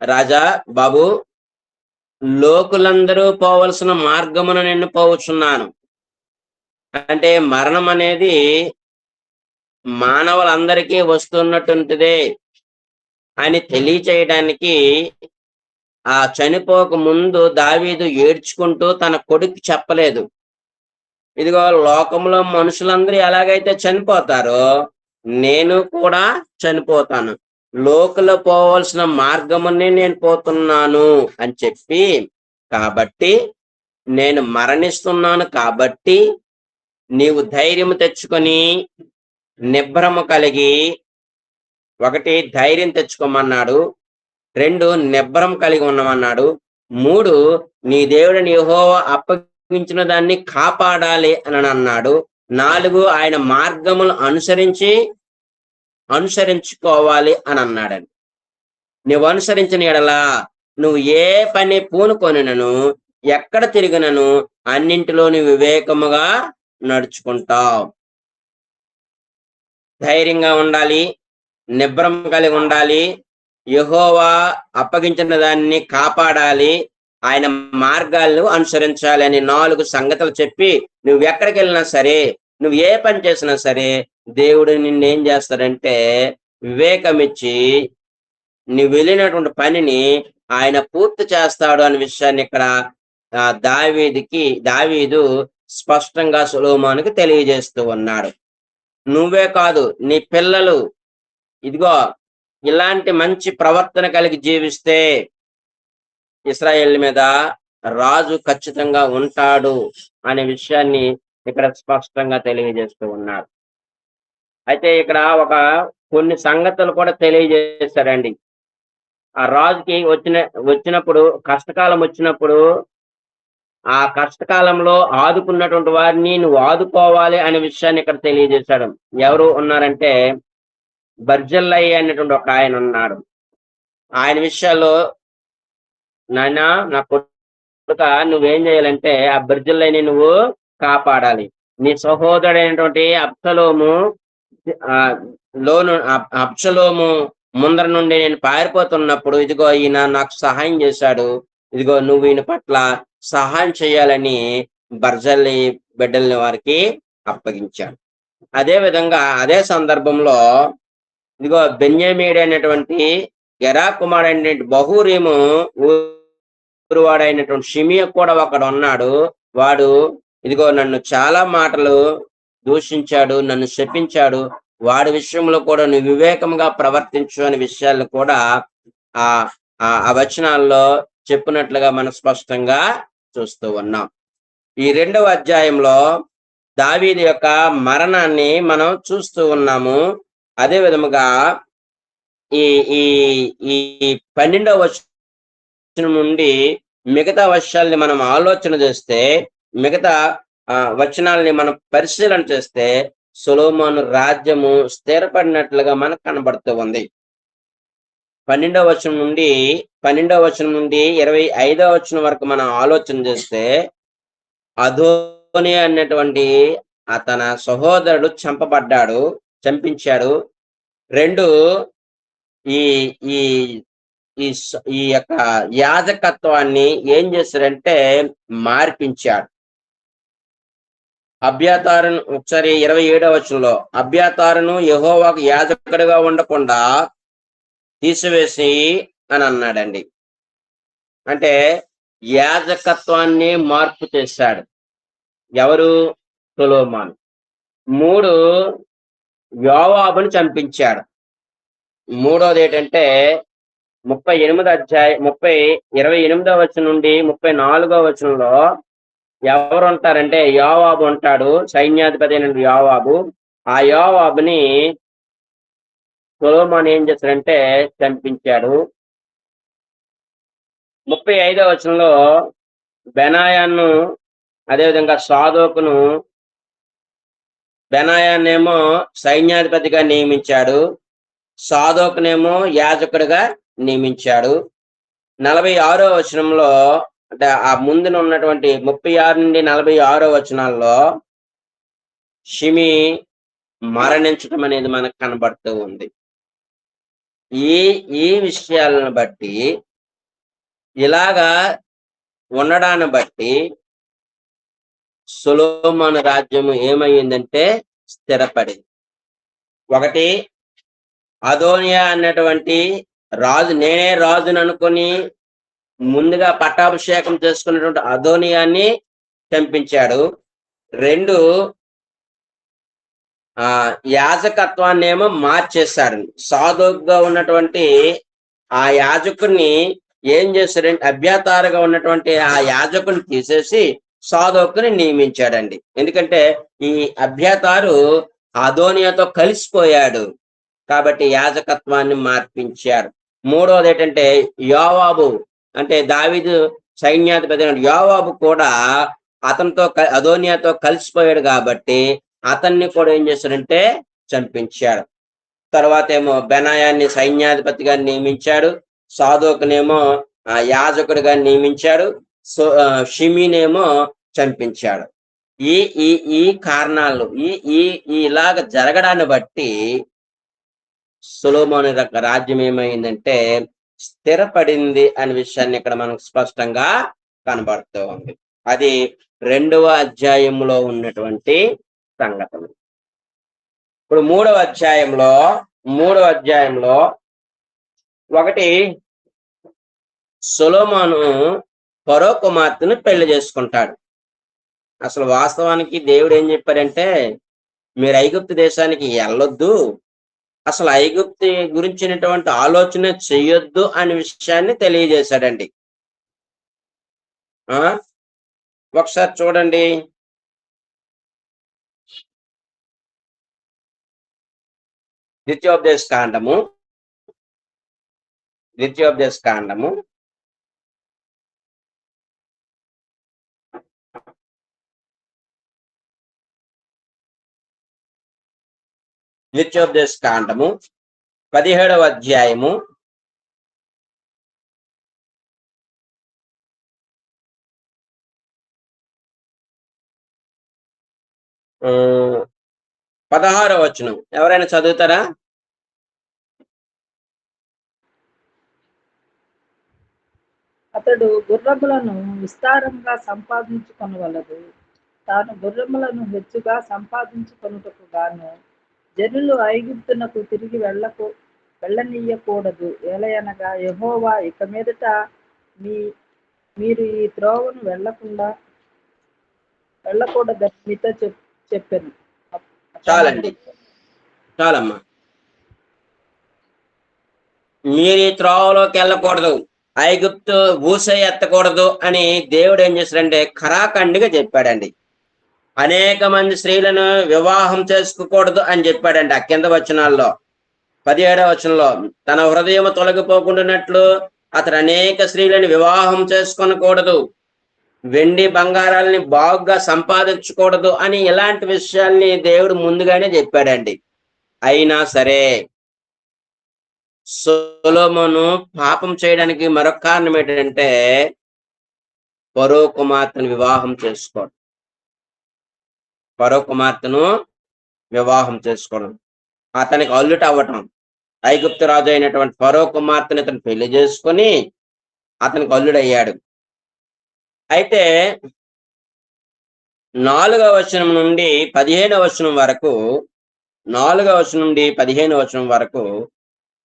రాజా బాబు, లోకులందరూ పోవలసిన మార్గమున నిన్ను పోవచ్చున్నాను. అంటే మరణం అనేది మానవులందరికీ వస్తున్నట్టుంటిదే అని తెలియచేయడానికి ఆ చనిపోక ముందు దావీదు ఏడ్చుకుంటూ తన కొడుకు చెప్పలేదు, ఇదిగో లోకంలో మనుషులందరూ ఎలాగైతే చనిపోతారో నేను కూడా చనిపోతాను, లోకలో పోవలసిన మార్గమునే నేను పోతున్నాను అని చెప్పి, కాబట్టి నేను మరణిస్తున్నాను కాబట్టి నీవు ధైర్యం తెచ్చుకొని నిబ్రము కలిగి, 1 ధైర్యం తెచ్చుకోమన్నాడు, 2 నిబ్రం కలిగి ఉండమన్నాడు, 3 నీ దేవుడిని యెహోవా అప్పగించిన దాన్ని కాపాడాలి అని అన్నాడు, 4 ఆయన మార్గములు అనుసరించుకోవాలి అని అన్నాడండి. నువ్వు అనుసరించిన ఎడలా నువ్వు ఏ పని పూనుకొనినను ఎక్కడ తిరిగినను అన్నింటిలో నువ్వు వివేకముగా నడుచుకుంటావు. ధైర్యంగా ఉండాలి, నిబ్రం కలిగి ఉండాలి, యెహోవా అప్పగించిన దాన్ని కాపాడాలి, ఆయన మార్గాలను అనుసరించాలి అని 4 సంగతులు చెప్పి నువ్వు ఎక్కడికి వెళ్ళినా సరే, నువ్వు ఏ పని చేసినా సరే దేవుడు నిన్నేం చేస్తాడంటే వివేకం ఇచ్చి నువ్వు వెళ్ళినటువంటి పనిని ఆయన పూర్తి చేస్తాడు అనే విషయాన్ని ఇక్కడ దావీదు స్పష్టంగా సొలొమోనుకి తెలియజేస్తూ ఉన్నాడు. నువ్వే కాదు, నీ పిల్లలు ఇదిగో ఇలాంటి మంచి ప్రవర్తన కలిగి జీవిస్తే ఇశ్రాయేల్ మీద రాజు ఖచ్చితంగా ఉంటాడు అనే విషయాన్ని ఇక్కడ స్పష్టంగా తెలియజేస్తూ ఉన్నాడు. అయితే ఇక్కడ కొన్ని సంగతులు కూడా తెలియజేశారండి. ఆ రాజుకి వచ్చినప్పుడు కష్టకాలం వచ్చినప్పుడు ఆ కష్టకాలంలో ఆదుకున్నటువంటి వారిని నువ్వు ఆదుకోవాలి అనే విషయాన్ని ఇక్కడ తెలియజేశాడు. ఎవరు ఉన్నారంటే బర్జిల్లయి అనేటువంటి ఒక ఆయన ఉన్నాడు. ఆయన విషయాల్లో, నాయన నా కొడుక నువ్వేం చేయాలంటే ఆ బర్జిల్లయిని నువ్వు కాపాడాలి. నీ సహోదరుడైనటువంటి అబ్షలోము ముందర నుండి నేను పారిపోతున్నప్పుడు ఇదిగో ఈయన నాకు సహాయం చేశాడు, ఇదిగో నువ్వు ఈయన పట్ల సహాయం చేయాలని బర్జిల్లయి బిడ్డల్ని వారికి అప్పగించాడు. అదే విధంగా అదే సందర్భంలో ఇదిగో బెన్యామీను అనేటువంటి గెరా కుమారుడైనటువంటి బహూరీము ఊరువాడైనటువంటి షిమియా కూడా ఒకడు ఉన్నాడు. వాడు ఇదిగో నన్ను చాలా మాటలు దూషించాడు, నన్ను శపించాడు, వాడి విషయంలో కూడా నువ్వు వివేకంగా ప్రవర్తించు అనే విషయాలను కూడా ఆ వచనాల్లో చెప్పినట్లుగా మనం స్పష్టంగా చూస్తూ ఉన్నాం. ఈ 2వ అధ్యాయంలో దావీదు యొక్క మరణాన్ని మనం చూస్తూ ఉన్నాము. అదే విధముగా ఈ 12వ వచనం నుండి మిగతా విషయాల్ని మనం ఆలోచన చేస్తే, మిగతా వచనాల్ని మనం పరిశీలన చేస్తే సొలొమోను రాజ్యము స్థిరపడినట్లుగా మనకు కనబడుతూ ఉంది. 12వ వచనం నుండి 25వ వచనం వరకు మనం ఆలోచన చేస్తే అదోని అన్నటువంటి తన సహోదరుడు చంపించాడు. 2 ఈ యొక్క యాజకత్వాన్ని ఏం చేశారంటే మార్పించాడు. అబ్యాతారును ఒకసారి 27వ వచనంలో అబ్యాతారును యెహోవాకు యాజకుడిగా ఉండకుండా తీసివేసి అని అన్నాడండి. అంటే యాజకత్వాన్ని మార్పు చేశాడు. ఎవరు? సొలొమోను. 3 యోవాబుని చంపించాడు. 3వది ఏంటంటే 28వ వచనం నుండి 34వ వచనంలో ఎవరు ఉంటారంటే యోవాబు ఉంటాడు, సైన్యాధిపతి అయిన యోవాబు. ఆ యోవాబుని సొలొమోను ఏం చేశాడంటే చంపించాడు. 35వ వచనంలో బెనాయాను అదేవిధంగా సాదోకును, బెనాయాన్నేమో సైన్యాధిపతిగా నియమించాడు, సాదోకునేమో యాజకుడిగా నియమించాడు. 46వ వచనంలో అంటే ఆ ముందున ఉన్నటువంటి 36 నుండి 46వ వచనాల్లో షిమి మరణించడం అనేది మనకు కనబడుతూ ఉంది. ఈ ఈ విషయాలను బట్టి ఇలాగా ఉండడాన్ని బట్టి సొలొమోను రాజ్యము ఏమైందంటే స్థిరపడింది. ఒకటి, అదోనియా అన్నటువంటి రాజు, నేనే రాజును అనుకుని ముందుగా పట్టాభిషేకం చేసుకున్నటువంటి అదోనియాన్ని చంపించాడు. 2, యాజకత్వాన్ని ఏమో మార్చేశాడు. సాధువుగా ఉన్నటువంటి ఆ యాజకుడిని ఏం చేశాడంటే అభ్యతారుగా ఉన్నటువంటి ఆ యాజకుని తీసేసి సాధువుని నియమించాడండి. ఎందుకంటే ఈ అభ్యతారు అదోనియాతో కలిసిపోయాడు కాబట్టి యాజకత్వాన్ని మార్పించారు. 3వది ఏంటంటే యోవాబు, అంటే దావీదు సైన్యాధిపతి యోవాబు కూడా అతనితో అదోనియాతో కలిసిపోయాడు కాబట్టి అతన్ని కూడా ఏం చేశాడంటే చంపించాడు. తర్వాత ఏమో బెనాయాన్ని సైన్యాధిపతిగా నియమించాడు, సాదోకునేమో యాజకుడిగా నియమించాడు, షిమీనేమో చంపించాడు. ఈ ఈ ఈ కారణాలు ఇలాగ జరగడాన్ని బట్టి సొలొమోను రాజ్యం ఏమైందంటే స్థిరపడింది అనే విషయాన్ని ఇక్కడ మనకు స్పష్టంగా కనబడుతూ ఉంది. అది 2వ అధ్యాయంలో ఉన్నటువంటి సంఘటన. ఇప్పుడు 3వ అధ్యాయంలో ఒకటి, సొలొమోను ఫరో కుమార్తెను పెళ్లి చేసుకుంటాడు. అసలు వాస్తవానికి దేవుడు ఏం చెప్పారంటే మీరు ఐగుప్తు దేశానికి వెళ్ళొద్దు, అసలు ఐగుప్తు గురించినటువంటి ఆలోచన చెయ్యొద్దు అనే విషయాన్ని తెలియజేశాడండి. ఒకసారి చూడండి, ద్వితీయోపదేశ కాండము 17వ అధ్యాయము 16వ వచనం ఎవరైనా చదువుతారా? అతడు గుర్రములను విస్తారంగా సంపాదించుకొనవలదు, తాను గుర్రములను హెచ్చుగా సంపాదించుకొనుటకు గాను జనులు ఐగుప్తునకు తిరిగి వెళ్ళనీయకూడదు. ఏలయనగా యెహోవా ఇక మీదట మీరు ఈ త్రోవను వెళ్ళకూడదని మీతో చెప్పాను. చాలమ్మా, మీరు ఈ త్రోవలోకి వెళ్ళకూడదు, ఐగుప్తు ఊస ఎత్తకూడదు అని దేవుడు ఏం చేశాడంటే ఖరాఖండిగా చెప్పాడండి. అనేక మంది స్త్రీలను వివాహం చేసుకోకూడదు అని చెప్పాడండి. ఆ కింద వచనాల్లో 17వ వచనంలో తన హృదయం తొలగిపోకుండానట్లు అతడు అనేక స్త్రీలను వివాహం చేసుకొనకూడదు, వెండి బంగారాలని బాగుగా సంపాదించకూడదు అని ఇలాంటి విషయాల్ని దేవుడు ముందుగానే చెప్పాడండి. అయినా సరే సొలొమోను పాపం చేయడానికి మరొక కారణం ఏంటంటే ఫరో కుమార్తెను వివాహం చేసుకోవడం. అతనికి అల్లుట అవ్వటం. ఐగుప్తు రాజు అయినటువంటి ఫరో కుమార్తెను అతను పెళ్లి చేసుకొని అతనికి అల్లుడయ్యాడు. అయితే 4వ వచనం నుండి 15వ వచనం వరకు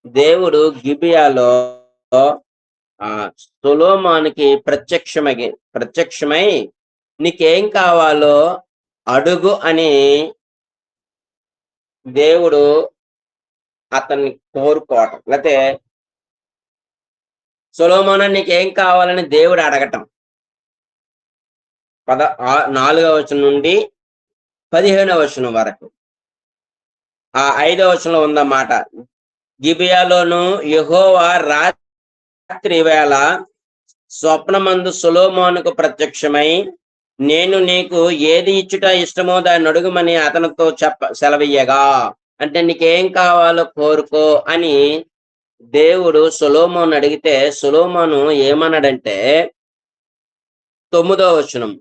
దేవుడు గిబియాలో సొలొమోనుకి ప్రత్యక్షమై నీకేం కావాలో అడుగు అని దేవుడు అతన్ని కోరుకోవటం, లేకపోతే సొలొమోను నీకేం కావాలని దేవుడు అడగటం. 4వ వచనం నుండి 15వ వచనం వరకు. ఆ 5వ వచనంలో ఉందన్నమాట, గిబియాలోను యెహోవా రాత్రి వేళ స్వప్నమందు సొలొమోనుకు ప్రత్యక్షమై, నేను నీకు ఏది ఇచ్చుట ఇష్టమో దాన్ని అడుగుమని అతనితో సెలవీయగా, అంటే నీకేం కావాలో కోరుకో అని దేవుడు సొలొమోను అడిగితే సొలొమోను ఏమన్నాడంటే 9వ వచనం,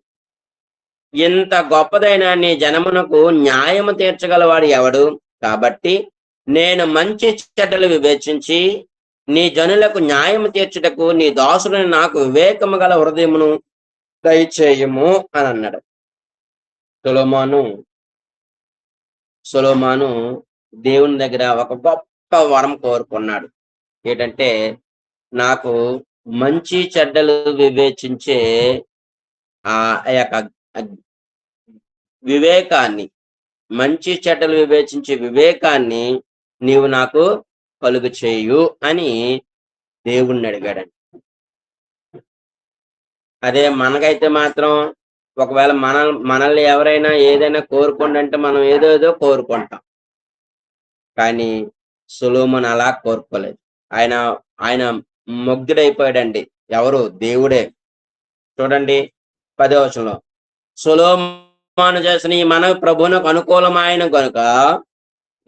ఇంత గొప్పదైన నీ జనమునకు న్యాయము తీర్చగలవాడు ఎవడు? కాబట్టి నేను మంచి చెడ్డలు వివేచించి నీ జనులకు న్యాయము తీర్చుటకు నీ దాసులను నాకు వివేకము గల హృదయమును దయచేయము అని అన్నాడు. సొలొమోను దేవుని దగ్గర ఒక గొప్ప వరం కోరుకున్నాడు. ఏంటంటే, నాకు మంచి చెడ్డలు వివేచించే ఆ యొక్క వివేకాన్ని, మంచి చెడ్డలు వివేచించే వివేకాన్ని నీవు నాకు కలుగు చేయు అని దేవుణ్ణి అడిగాడండి. అదే మనకైతే మాత్రం ఒకవేళ మనల్ని ఎవరైనా ఏదైనా కోరుకోండి అంటే మనం ఏదో కోరుకుంటాం. కానీ సొలొమోను అలా కోరుకోలేదు. ఆయన ముగ్ధుడైపోయాడండి. ఎవరు? దేవుడే. చూడండి 10వ వచనంలో, సొలొమోను చేసిన ఈ మనవి ప్రభువునకు అనుకూలమైన గనుక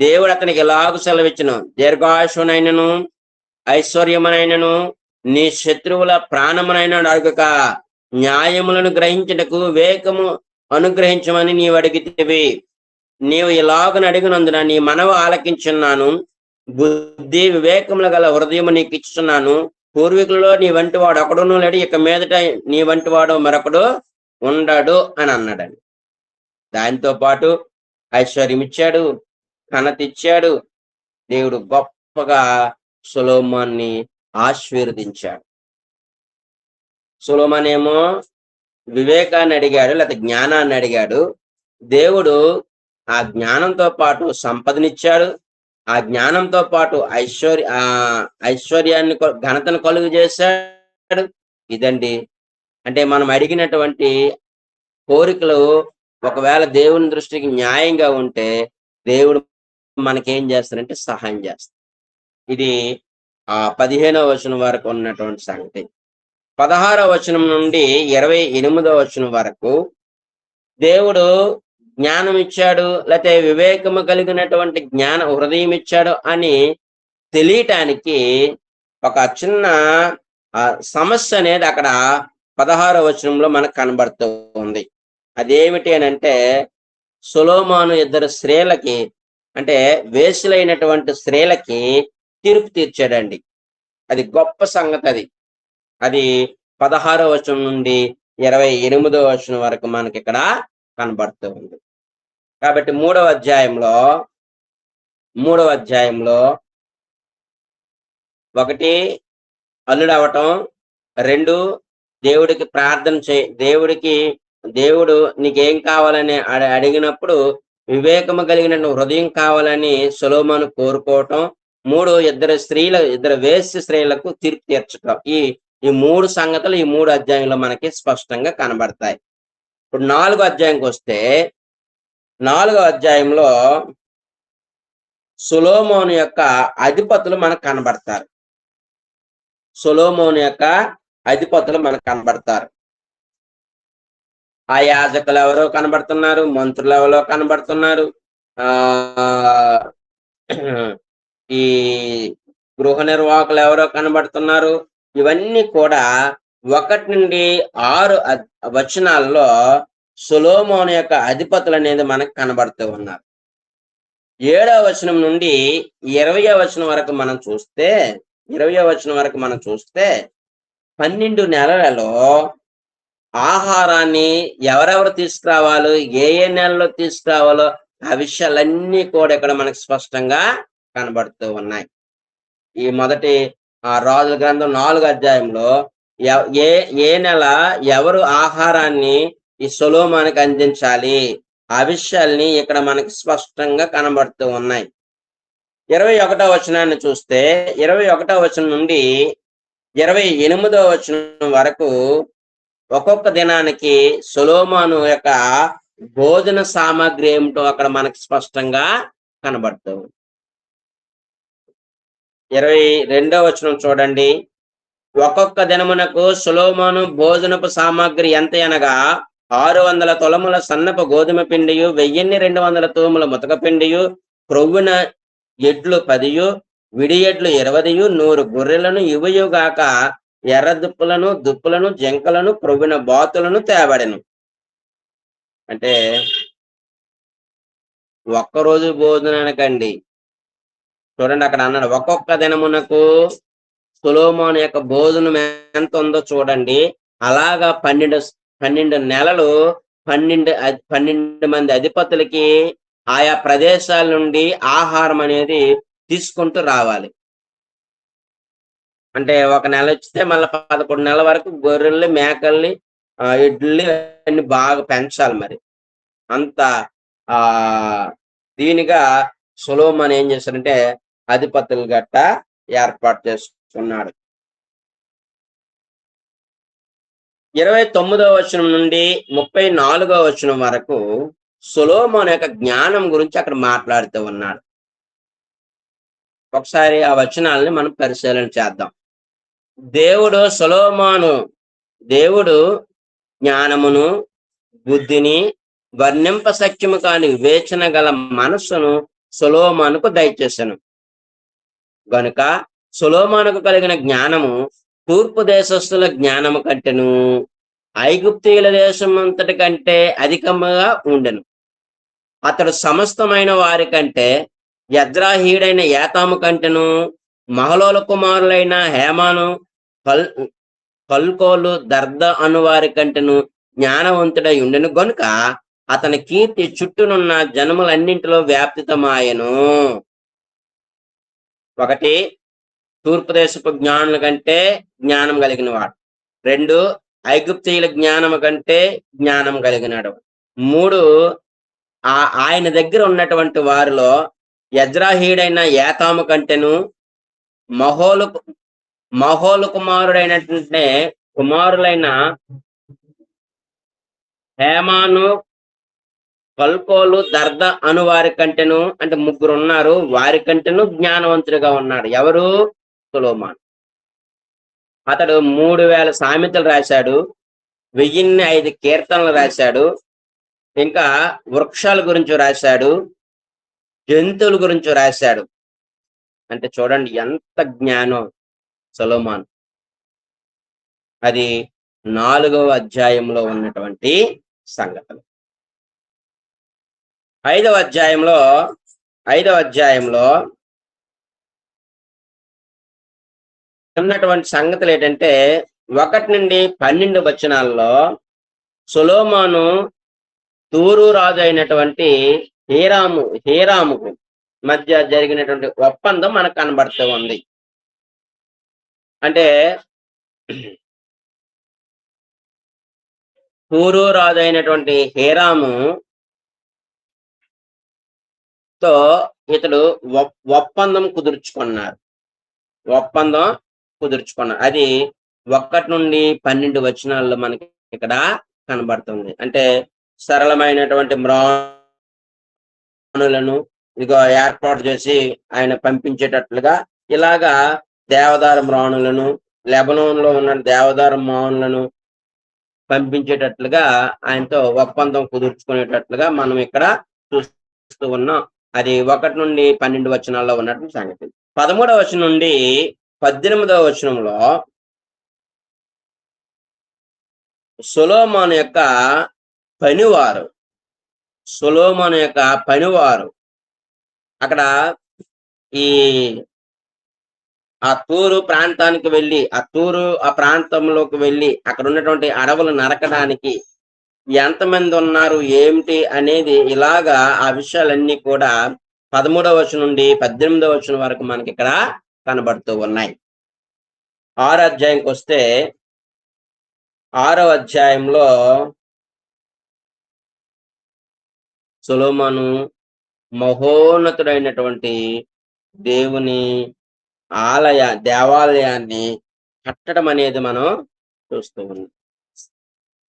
దేవుడు అతనికి ఎలాగూ సెలవిచ్చును, దీర్ఘాయుషునైనను ఐశ్వర్యమునైనను నీ శత్రువుల ప్రాణమునైనా అడుగక న్యాయములను గ్రహించుటకు వివేకము అనుగ్రహించమని నీవు అడిగితివి. నీవు ఇలాగను అడిగినందున నీ మనవి ఆలకించున్నాను. బుద్ధి వివేకములు గల హృదయము నీకు ఇచ్చుచున్నాను. పూర్వీకులలో నీ వంటి వాడు ఒకడును లేడు, ఇక మీదట నీ వంటి వాడు మరొకడు ఉండడు అని అన్నాడండి. దాంతో పాటు ఐశ్వర్యం ఇచ్చాడు, ఘనత ఇచ్చాడు. దేవుడు గొప్పగా సొలొమోన్ని ఆశీర్వదించాడు. సొలొమోను ఏమో వివేకాన్ని అడిగాడు, లేకపోతే జ్ఞానాన్ని అడిగాడు. దేవుడు ఆ జ్ఞానంతో పాటు సంపదనిచ్చాడు. ఆ జ్ఞానంతో పాటు ఐశ్వర్యాన్ని ఘనతను కలుగు చేశాడు. ఇదండి, అంటే మనం అడిగినటువంటి కోరికలు ఒకవేళ దేవుని దృష్టికి న్యాయంగా ఉంటే దేవుడు మనకేం చేస్తారంటే సహాయం చేస్తాడు. ఇది 15వ వచనం వరకు ఉన్నటువంటి సంగతి. 16వ వచనం నుండి 28వ వచనం వరకు దేవుడు జ్ఞానం ఇచ్చాడు, లేకపోతే వివేకము కలిగినటువంటి జ్ఞాన హృదయం ఇచ్చాడు అని తెలియటానికి ఒక చిన్న సమస్య అనేది అక్కడ 16వ వచనంలో మనకు కనబడుతూ ఉంది. అదేమిటి అని అంటే, సొలొమోను ఇద్దరు స్త్రీలకి, అంటే వేశ్యలైనటువంటి స్త్రీలకి తీర్పు తీర్చాడండి. అది గొప్ప సంగతి. అది 16వ వచనం నుండి 28వ వచనం వరకు మనకి ఇక్కడ కనబడుతూ ఉంది. కాబట్టి 3వ అధ్యాయంలో 1 అల్లుడు అవటం, 2 దేవుడికి ప్రార్థన దేవుడు నీకేం కావాలని అడిగినప్పుడు వివేకము కలిగిన హృదయం కావాలని సొలొమోను కోరుకోవటం, 3 ఇద్దరు వేశ్య స్త్రీలకు తీర్పు తీర్చటం. ఈ 3 సంగతులు ఈ 3 అధ్యాయంలో మనకి స్పష్టంగా కనబడతాయి. ఇప్పుడు 4వ అధ్యాయంకి వస్తే, 4వ అధ్యాయంలో సొలొమోను యొక్క అధిపతులు మనకు కనబడతారు. ఆ యాజకులు ఎవరో కనబడుతున్నారు, మంత్రులు ఎవరో కనబడుతున్నారు, ఈ గృహ నిర్వాహకులు ఎవరో కనబడుతున్నారు. ఇవన్నీ కూడా 1 నుండి 6 వచనాల్లో సొలొమోను యొక్క అధిపతులు అనేది మనకు కనబడుతూ ఉన్నారు. 7వ వచనం నుండి 20వ వచనం వరకు మనం చూస్తే 12 నెలలలో ఆహారాన్ని ఎవరెవరు తీసుకురావాలో, ఏ నెలలో తీసుకురావాలో ఆ విషయాలన్నీ కూడా ఇక్కడ మనకు స్పష్టంగా కనబడుతూ ఉన్నాయి. ఈ మొదటి రాజుల గ్రంథం 4వ అధ్యాయంలో ఏ నెల ఎవరు ఆహారాన్ని ఈ సొలొమోనుకి అందించాలి, ఆ విషయాల్ని ఇక్కడ మనకి స్పష్టంగా కనబడుతూ ఉన్నాయి. 21వ వచనాన్ని చూస్తే 21వ వచనం నుండి 28వ వచనం వరకు ఒక్కొక్క దినానికి సొలొమోను యొక్క భోజన సామాగ్రి ఏమిటో అక్కడ మనకి స్పష్టంగా కనబడుతుంది. 22వ వచనం చూడండి. ఒక్కొక్క దినమునకు సొలొమోను భోజనపు సామాగ్రి ఎంత అనగా 600 తులముల సన్నపు గోధుమ పిండియు 1200 తూముల ముతక పిండియు క్రొవ్వున ఎడ్లు 10 విడి ఎడ్లు 20 100 గొర్రెలను ఇవయుగాక ఎర్ర దుప్పులను జంకలను క్రొవ్విన బాతులను తేబడెను. అంటే ఒక్కరోజు భోజనానికండి. చూడండి అక్కడ అన్నాడు ఒక్కొక్క దినమునకు సొలొమోను యొక్క భోజనం ఎంత ఉందో చూడండి. అలాగా 12 నెలలు 12 మంది అధిపతులకి ఆయా ప్రదేశాల నుండి ఆహారం అనేది తీసుకుంటూ రావాలి. అంటే ఒక నెల వచ్చితే మళ్ళీ 11 నెలల వరకు గొర్రెల్ని మేకల్ని ఎడ్లని అన్ని బాగా పెంచాలి. మరి అంత దీనిగా సొలొమోను ఏం చేశాడంటే అధిపతులు గట్ట ఏర్పాటు చేసుకున్నాడు. 29వ వచనం నుండి 34వ వచనం వరకు సొలొమోను యొక్క జ్ఞానం గురించి అక్కడ మాట్లాడుతూ ఉన్నాడు. ఒకసారి ఆ వచనాలని మనం పరిశీలన చేద్దాం. దేవుడు జ్ఞానమును బుద్ధిని వర్ణింప సఖ్యము కాని వివేచన గల మనస్సును సొలొమోనుకు దయచేసెను. గనుక సొలొమోనుకు కలిగిన జ్ఞానము తూర్పు దేశస్థుల జ్ఞానము కంటెను ఐగుప్తీయుల దేశం అంతటి కంటే అధికముగా ఉండెను. అతడు సమస్తమైన వారి కంటే యజ్రాహీయుడైన ఏతాము కంటెను మహలోల కుమారులైన హేమాను కల్కోలు దర్ద అను వారి కంటెను జ్ఞానవంతుడై ఉండెను. గనుక అతని కీర్తి చుట్టూనున్న జనములన్నింటిలో వ్యాప్తితమాయెను. 1 తూర్పు దేశపు జ్ఞానుల కంటే జ్ఞానం కలిగిన వాడు. 2 ఐగుప్తీయుల జ్ఞానము కంటే జ్ఞానం కలిగినాడు. 3 ఆయన దగ్గర ఉన్నటువంటి వారిలో యజ్రాహీయుడైన ఏతాము కంటెను మహోలు కుమారుడైనటువంటి కుమారులైన హేమాను కల్కోలు దర్ద అను వారి కంటెను, అంటే 3 ఉన్నారు, వారి కంటెను జ్ఞానవంతుడిగా ఉన్నాడు. ఎవరు? సొలొమోను. అతడు 3000 సామెతలు రాశాడు, 1005 కీర్తనలు రాశాడు, ఇంకా వృక్షాల గురించి రాశాడు, జంతువుల గురించి రాశాడు. అంటే చూడండి ఎంత జ్ఞానం సొలొమోను. అది 4వ అధ్యాయంలో ఉన్నటువంటి సంగతులు. 5వ అధ్యాయంలో ఉన్నటువంటి సంగతులు ఏంటంటే 1 నుండి 12 వచనాల్లో సొలొమోను తూరు రాజు అయినటువంటి హీరాముకు మధ్య జరిగినటువంటి ఒప్పందం మనకు కనబడుతూ ఉంది. అంటే తూరు రాజు అయినటువంటి హీరాము తో ఇతడు ఒప్పందం కుదుర్చుకున్నారు. అది 1 నుండి 12 వచనాల్లో మనకి ఇక్కడ కనబడుతుంది. అంటే సరళమైనటువంటి మ్రాణులను ఇదిగో ఏర్పాటు చేసి ఆయన పంపించేటట్లుగా, ఇలాగా దేవదారు మ్రాణులను, లెబనోన్లో ఉన్న దేవదారు మ్రాణులను పంపించేటట్లుగా ఆయనతో ఒప్పందం కుదుర్చుకునేటట్లుగా మనం ఇక్కడ చూస్తూ ఉన్నాం. అది 1 నుండి 12 వచనాల్లో ఉన్నటువంటి సంగతి. 13వ వచనం నుండి 18వ వచనంలో సొలొమోను యొక్క పనివారు అక్కడ ఆ తూరు ప్రాంతానికి వెళ్ళి ఆ ప్రాంతంలోకి వెళ్ళి అక్కడ ఉన్నటువంటి అడవులు నరకడానికి ఎంతమంది ఉన్నారు ఏమిటి అనేది, ఇలాగా ఆ విషయాలన్నీ కూడా 13వ వచనం నుండి 18వ వచనం వరకు మనకి ఇక్కడ కనబడుతూ ఉన్నాయి. 6వ అధ్యాయంకి వస్తే 6వ అధ్యాయంలో సొలొమోను మహోన్నతుడైనటువంటి దేవుని దేవాలయాన్ని కట్టడం అనేది మనం చూస్తూ ఉన్నాం.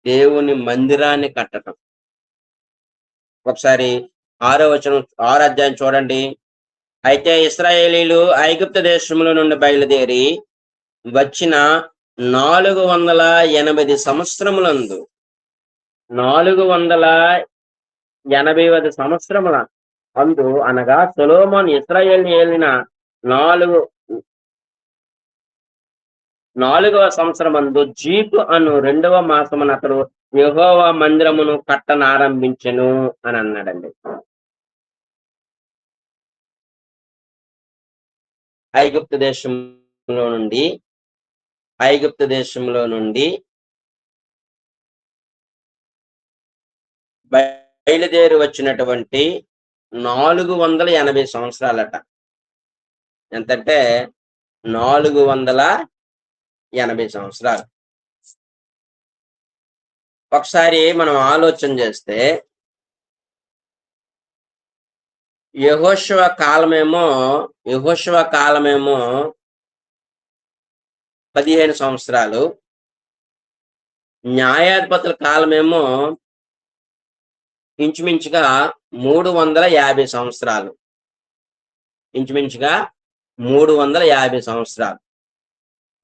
దేవుని మందిరాన్ని కట్టడం. ఒకసారి 6వ అధ్యాయం చూడండి. అయితే ఇశ్రాయేలీలు ఐగుప్తు దేశంలో నుండి బయలుదేరి వచ్చిన 480 సంవత్సరములందు 480 సంవత్సరముల అందు అనగా సొలొమోను ఇశ్రాయేలుని ఏలిన 4వ సంవత్సరమందు జీపు అను 2వ మాసమున అతడు యెహోవా మందిరమును కట్టనారంభించెను అని అన్నాడండి. ఐగుప్తు దేశంలో నుండి బయలుదేరి వచ్చినటువంటి 480 సంవత్సరాలట. ఎంతంటే 480 సంవత్సరాలు. ఒకసారి మనం ఆలోచన చేస్తే యెహోషువ కాలమేమో 15 సంవత్సరాలు, న్యాయాధిపతుల కాలమేమో ఇంచుమించుగా 350 సంవత్సరాలు.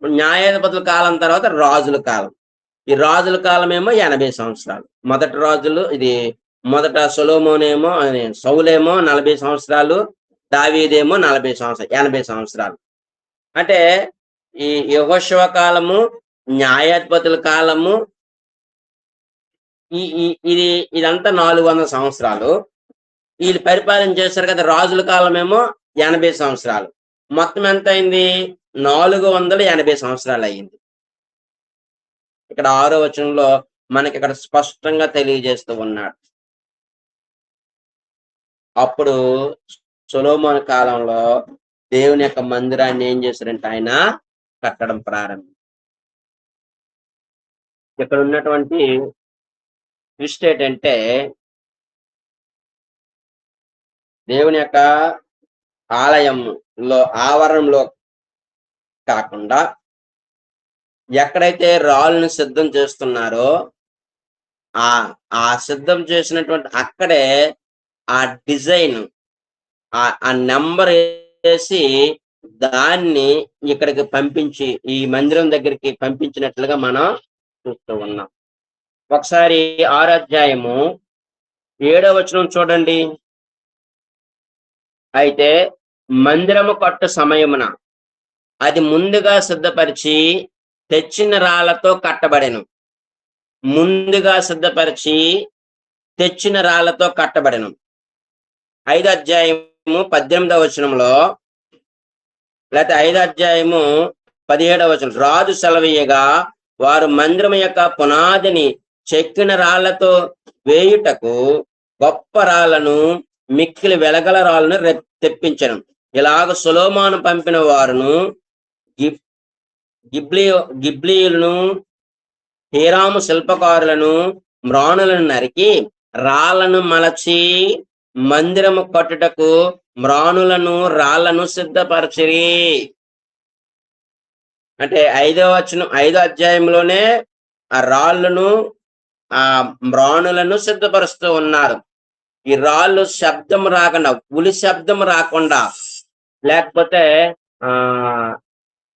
న్యాయాధిపతుల కాలం తర్వాత రాజుల కాలం. ఈ రాజుల కాలం ఏమో 80 సంవత్సరాలు. మొదట సొలొమోనేమో సౌలేమో 40 సంవత్సరాలు, దావీదేమో 80 సంవత్సరాలు. అంటే ఈ యెహోషువ కాలము, న్యాయాధిపతుల కాలము, ఇదంతా 400 సంవత్సరాలు. వీళ్ళు పరిపాలన చేశారు కదా. రాజుల కాలం ఏమో 80 సంవత్సరాలు. మొత్తం ఎంత అయింది? 480 సంవత్సరాలు అయ్యింది. ఇక్కడ 6వ వచనంలో మనకి ఇక్కడ స్పష్టంగా తెలియజేస్తూ ఉన్నాడు. అప్పుడు సొలొమోను కాలంలో దేవుని యొక్క మందిరాన్ని ఏం చేశారంటే ఆయన కట్టడం ప్రారంభించారు. ఇక్కడ ఉన్నటువంటి ట్విస్ట్ ఏంటంటే దేవుని యొక్క ఆలయంలో ఆవరణంలో కాకుండా ఎక్కడైతే రాళ్ళను సిద్ధం చేస్తున్నారో ఆ సిద్ధం చేసినటువంటి అక్కడే ఆ డిజైన్ ఆ నెంబర్ వేసి దాన్ని ఇక్కడికి పంపించి ఈ మందిరం దగ్గరికి పంపించినట్లుగా మనం చూస్తూ ఉన్నాం. ఒకసారి 6వ అధ్యాయము 7వ వచనం చూడండి. అయితే మందిరము కట్టు సమయమున అది ముందుగా సిద్ధపరిచి తెచ్చిన రాళ్లతో కట్టబడెను. 5వ అధ్యాయము 18వ వచనంలో లేకపోతే 5వ అధ్యాయము 17వ వచనం, రాజు సెలవీయగా వారు మందిరం యొక్క పునాదిని చెక్కిన రాళ్లతో వేయుటకు గొప్ప రాళ్లను, మిక్కిలి వెలగల రాళ్లను తెప్పించను. ఇలాగ సొలొమోను పంపిన వారును గిబ్లీయులను, హీరాము శిల్పకారులను, మ్రాణులను నరికి రాళ్లను మలచి మందిరము కట్టుటకు మ్రాణులను, రాళ్లను సిద్ధపరచిరి. అంటే 5వ అధ్యాయంలోనే ఆ రాళ్లను, ఆ మ్రాణులను సిద్ధపరుస్తూ ఉన్నారు. ఈ రాళ్ళు శబ్దం రాకుండా, ఉలి శబ్దం రాకుండా, లేకపోతే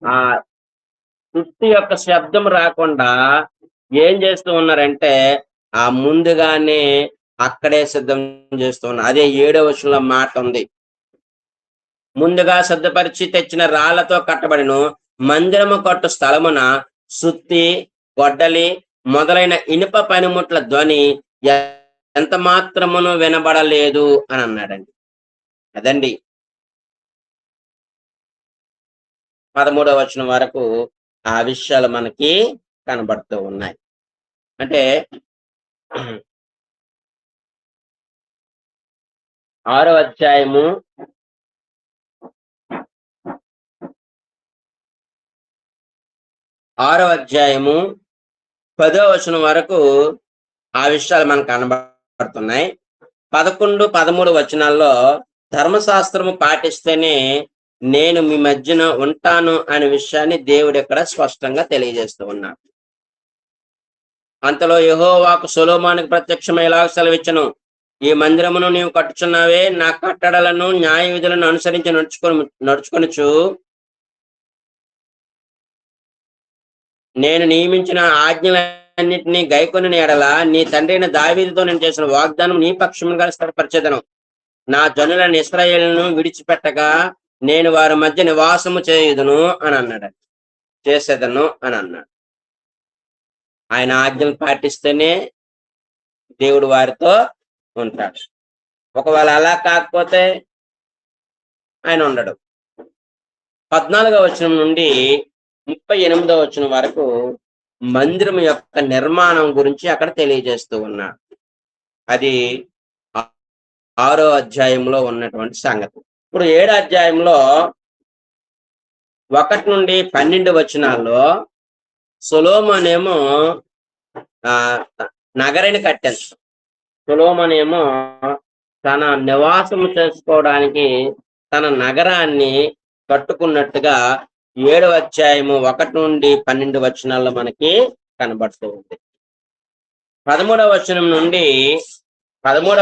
ఆ సుత్తి యొక్క శబ్దం రాకుండా ఏం చేస్తూ ఉన్నారంటే ఆ ముందుగానే అక్కడే సిద్ధం చేస్తూ ఉన్నారు. అదే 7వ వచనంలో మాట ఉంది. ముందుగా సిద్ధపరిచి తెచ్చిన రాళ్లతో కట్టబడిను మందిరము కట్టు స్థలమున సుత్తి, గొడ్డలి మొదలైన ఇనుప పనిముట్ల ధ్వని ఎంత మాత్రమును వినబడలేదు అని అన్నాడండి. అదండి 13వ వచనం వరకు ఆ విషయాలు మనకి కనబడుతూ ఉన్నాయి. అంటే 6వ అధ్యాయము 10వ వచనం వరకు ఆ విషయాలు మనకు కనబడుతున్నాయి. 11, 13 వచనాల్లో ధర్మశాస్త్రము పాటిస్తేనే నేను మీ మధ్యన ఉంటాను అనే విషయాన్ని దేవుడు ఇక్కడ స్పష్టంగా తెలియజేస్తూ ఉన్నాడు. అంతలో యెహోవాకు సొలొమోనుకు ప్రత్యక్షమై ఇలాగ సెలవిచ్చెను, ఈ మందిరమును నీవు కట్టుచున్నావే, నా కట్టడలను న్యాయ విధులను అనుసరించి నడుచుకొనుచు నేను నియమించిన ఆజ్ఞలన్నింటినీ గైకొని ఎడల నీ తండ్రి అయిన దావీదుతో నేను చేసిన వాగ్దానం నీ పక్షముగా స్థిరపరచెదను. నా జనులను ఇశ్రాయేలును విడిచిపెట్టగా నేను వారి మధ్య నివాసము చేయుదును అని అన్నాడు, చేసేదను అని అన్నాడు. ఆయన ఆజ్ఞలు పాటిస్తేనే దేవుడు వారితో ఉంటాడు. ఒకవేళ అలా కాకపోతే ఆయన ఉండడు. 14వ వచనం నుండి 38వ వచనం వరకు మందిరం యొక్క నిర్మాణం గురించి అక్కడ తెలియజేస్తూ ఉన్నాడు. అది 6వ అధ్యాయంలో ఉన్నటువంటి సంగతి. ఇప్పుడు 7వ అధ్యాయంలో 1 నుండి 12 వచనాల్లో సొలొమోనేమో నగరాన్ని కట్టాడు. సొలొమోనేమో తన నివాసం చేసుకోవడానికి తన నగరాన్ని కట్టుకున్నట్టుగా 7వ అధ్యాయము 1 నుండి 12 వచనాల్లో మనకి కనబడుతూ ఉంది. 13వ వచనం నుండి 50వ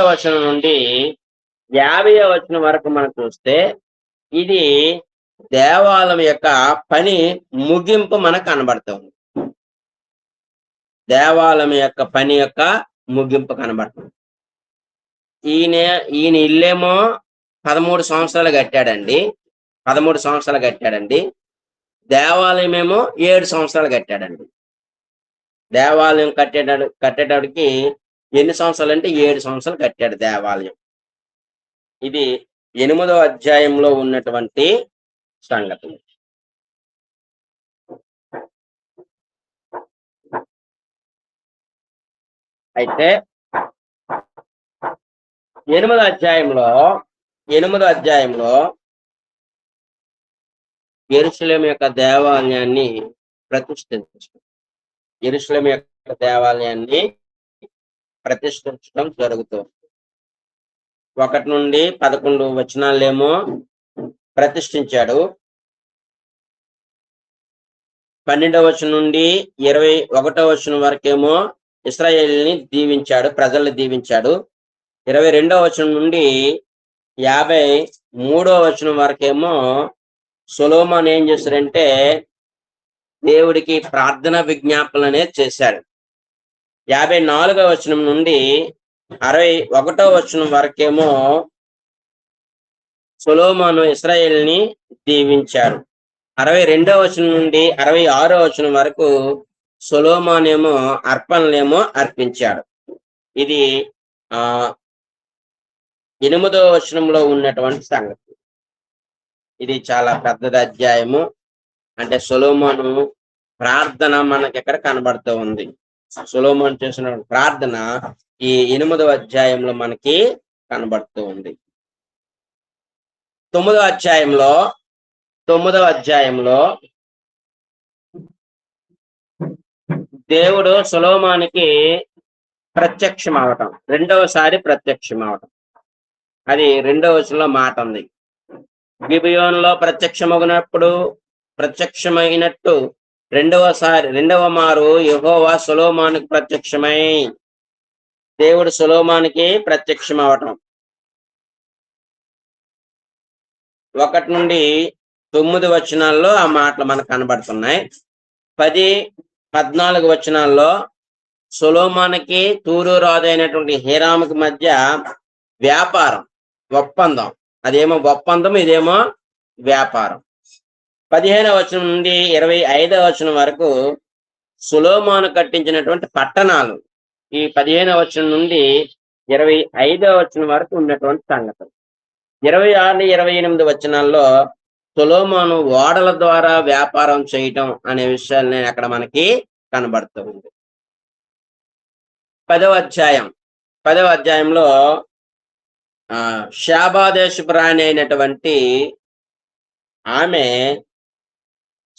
వచనం వరకు మనం చూస్తే ఇది దేవాలయం యొక్క పని ముగింపు మనకు కనబడుతుంది. దేవాలయం యొక్క పని యొక్క ముగింపు కనబడుతుంది. ఈయన ఇల్లేమో 13 సంవత్సరాలు కట్టాడండి. 13 సంవత్సరాలు కట్టాడండి. దేవాలయం ఏమో 7 సంవత్సరాలు కట్టాడండి. దేవాలయం కట్టేటడికి ఎన్ని సంవత్సరాలు అంటే 7 సంవత్సరాలు కట్టాడు దేవాలయం. ఇది 8వ అధ్యాయంలో ఉన్నటువంటి సంగతి. అయితే 8వ అధ్యాయంలో యెరూషలేము యొక్క దేవాలయాన్ని ప్రతిష్ఠించడం జరుగుతుంది. 1 నుండి 11 వచనాలేమో ప్రతిష్ఠించాడు. 12వ వచనం నుండి 21వ వచనం వరకేమో ఇశ్రాయేలుని దీవించాడు, ప్రజల్ని దీవించాడు. 22వ వచనం నుండి 53వ వచనం వరకేమో సొలొమోను ఏం చేశాడంటే దేవుడికి ప్రార్థన విజ్ఞాపనలు అనేది చేశాడు. 54వ వచనం నుండి 61వ వచనం వరకేమో సొలొమోను ఇశ్రాయేలుని దీవించాడు. 62వ వచనం నుండి 66వ వచనం వరకు సొలొమోనేమో అర్పణలేమో అర్పించాడు. ఇది 8వ వచనంలో ఉన్నటువంటి సంగతి. ఇది చాలా పెద్దది అధ్యాయము. అంటే సొలొమోను ప్రార్థన మనకి ఎక్కడ కనబడుతూ ఉంది. సొలొమోను చేసిన ప్రార్థన ఈ 8వ అధ్యాయంలో మనకి కనబడుతూ ఉంది. 9వ అధ్యాయంలో దేవుడు సొలొమోనుకి ప్రత్యక్షం అవటం, రెండవసారి ప్రత్యక్షం అవటం. అది 2వ వచనంలో మాట ఉంది. గిబియోనులో ప్రత్యక్షమైనట్టు రెండవ మారు యెహోవా సొలొమోనుకి ప్రత్యక్షమై దేవుడు సొలొమోనుకి ప్రత్యక్షం అవటం. 1 నుండి 9 వచనాల్లో ఆ మాటలు మనకు కనబడుతున్నాయి. 10-14 వచనాల్లో సొలొమోనుకి తూరు రాజు అయినటువంటి హీరాముకి మధ్య వ్యాపారం, ఒప్పందం. అదేమో ఒప్పందం, ఇదేమో వ్యాపారం. 15వ వచనం నుండి 25వ వచనం వరకు సొలొమోను కట్టించినటువంటి పట్టణాలు. ఈ 15వ వచనం నుండి 25వ వచనం వరకు ఉన్నటువంటి సంగతులు. 26-28 వచనాల్లో సొలొమోను ఓడల ద్వారా వ్యాపారం చేయటం అనే విషయాలు అక్కడ మనకి కనబడుతూ ఉంది. 10వ అధ్యాయంలో షాబాదేశపు రాణి అయినటువంటి ఆమె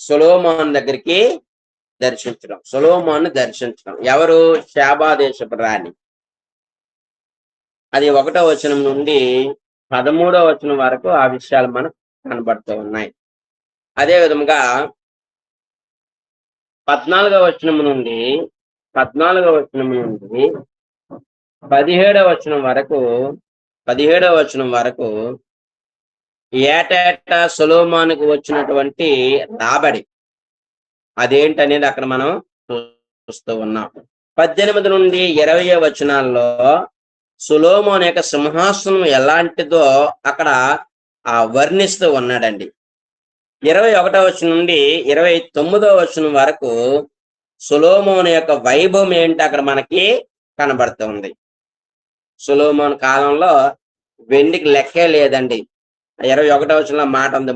సొలొమోను దగ్గరికి సొలొమోను దర్శించడం. ఎవరు? షాబాదేశపు రాణి. అది 1వ వచనం నుండి 13వ వచనం వరకు ఆ విషయాలు మనకు కనబడుతూ ఉన్నాయి. అదే విధంగా 14వ వచనం నుండి 17వ వచనం వరకు ఏటేటా సొలొమోనుకు వచ్చినటువంటి రాబడి అదేంటనేది అక్కడ మనం చూస్తూ ఉన్నాం. 18 నుండి 20 వచనాల్లో సొలొమోను యొక్క సింహాసనం ఎలాంటిదో అక్కడ వర్ణిస్తూ ఉన్నాడండి. 21వ వచనం నుండి 29వ వచనం వరకు సొలొమోను యొక్క వైభవం ఏంటి అక్కడ మనకి కనబడుతుంది. సొలొమోను కాలంలో వెండికి లెక్కే లేదండి. 21వ వచనంలో మాట ఉంది,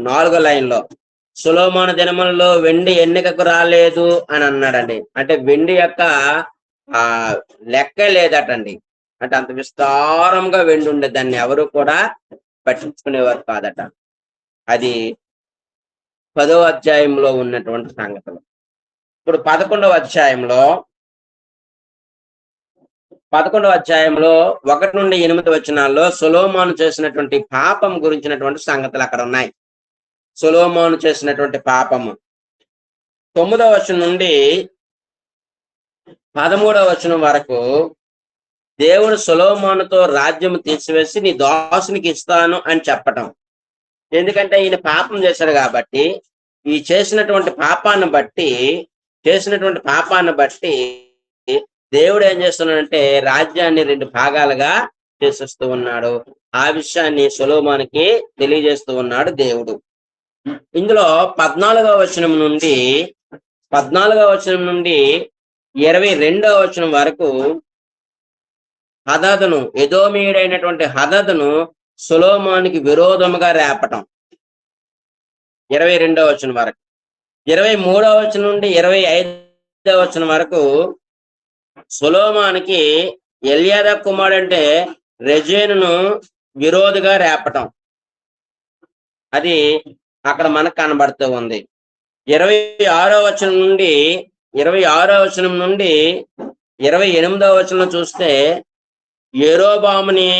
4వ లైన్లో సొలొమోను దినములలో వెండి ఎన్నికకు రాలేదు అని అన్నాడండి. అంటే వెండి యొక్క లెక్క లేదటండి. అంటే అంత విస్తారంగా వెండి ఉండే, దాన్ని ఎవరు కూడా పట్టించుకునేవారు కాదట. అది 10వ అధ్యాయంలో ఉన్నటువంటి సంగతులు. ఇప్పుడు 11వ అధ్యాయంలో 1 నుండి 8 వచనాల్లో సొలొమోను చేసినటువంటి పాపం గురించినటువంటి సంగతులు అక్కడ ఉన్నాయి. సొలొమోను చేసినటువంటి పాపము 9వ వచనం నుండి 13వ వచనం వరకు దేవుడు సొలొమోనుతో రాజ్యం తీసివేసి నీ దాసునికి ఇస్తాను అని చెప్పటం. ఎందుకంటే ఈయన పాపం చేశాడు కాబట్టి ఈ చేసినటువంటి పాపాన్ని బట్టి దేవుడు ఏం చేస్తున్నాడంటే రాజ్యాన్ని 2 భాగాలుగా చేసేస్తూ ఉన్నాడు. ఆ విషయాన్ని సొలొమోనుకి తెలియజేస్తూ ఉన్నాడు దేవుడు. ఇందులో 14వ వచనం నుండి 22వ వచనం వరకు హదదును, ఎదోమీయుడైనటువంటి హదదును సొలొమోనుకి విరోధముగా రేపటం 22వ వచనం వరకు. 23వ వచనం నుండి 25వ వచనం వరకు సొలొమోనుకి ఎల్యాదా కుమారుడు అంటే రెజేనును విరోధిగా రేపటం, అది అక్కడ మనకు కనబడుతూ ఉంది. 26వ వచనం నుండి 28వ వచనం చూస్తే యెరోబాముని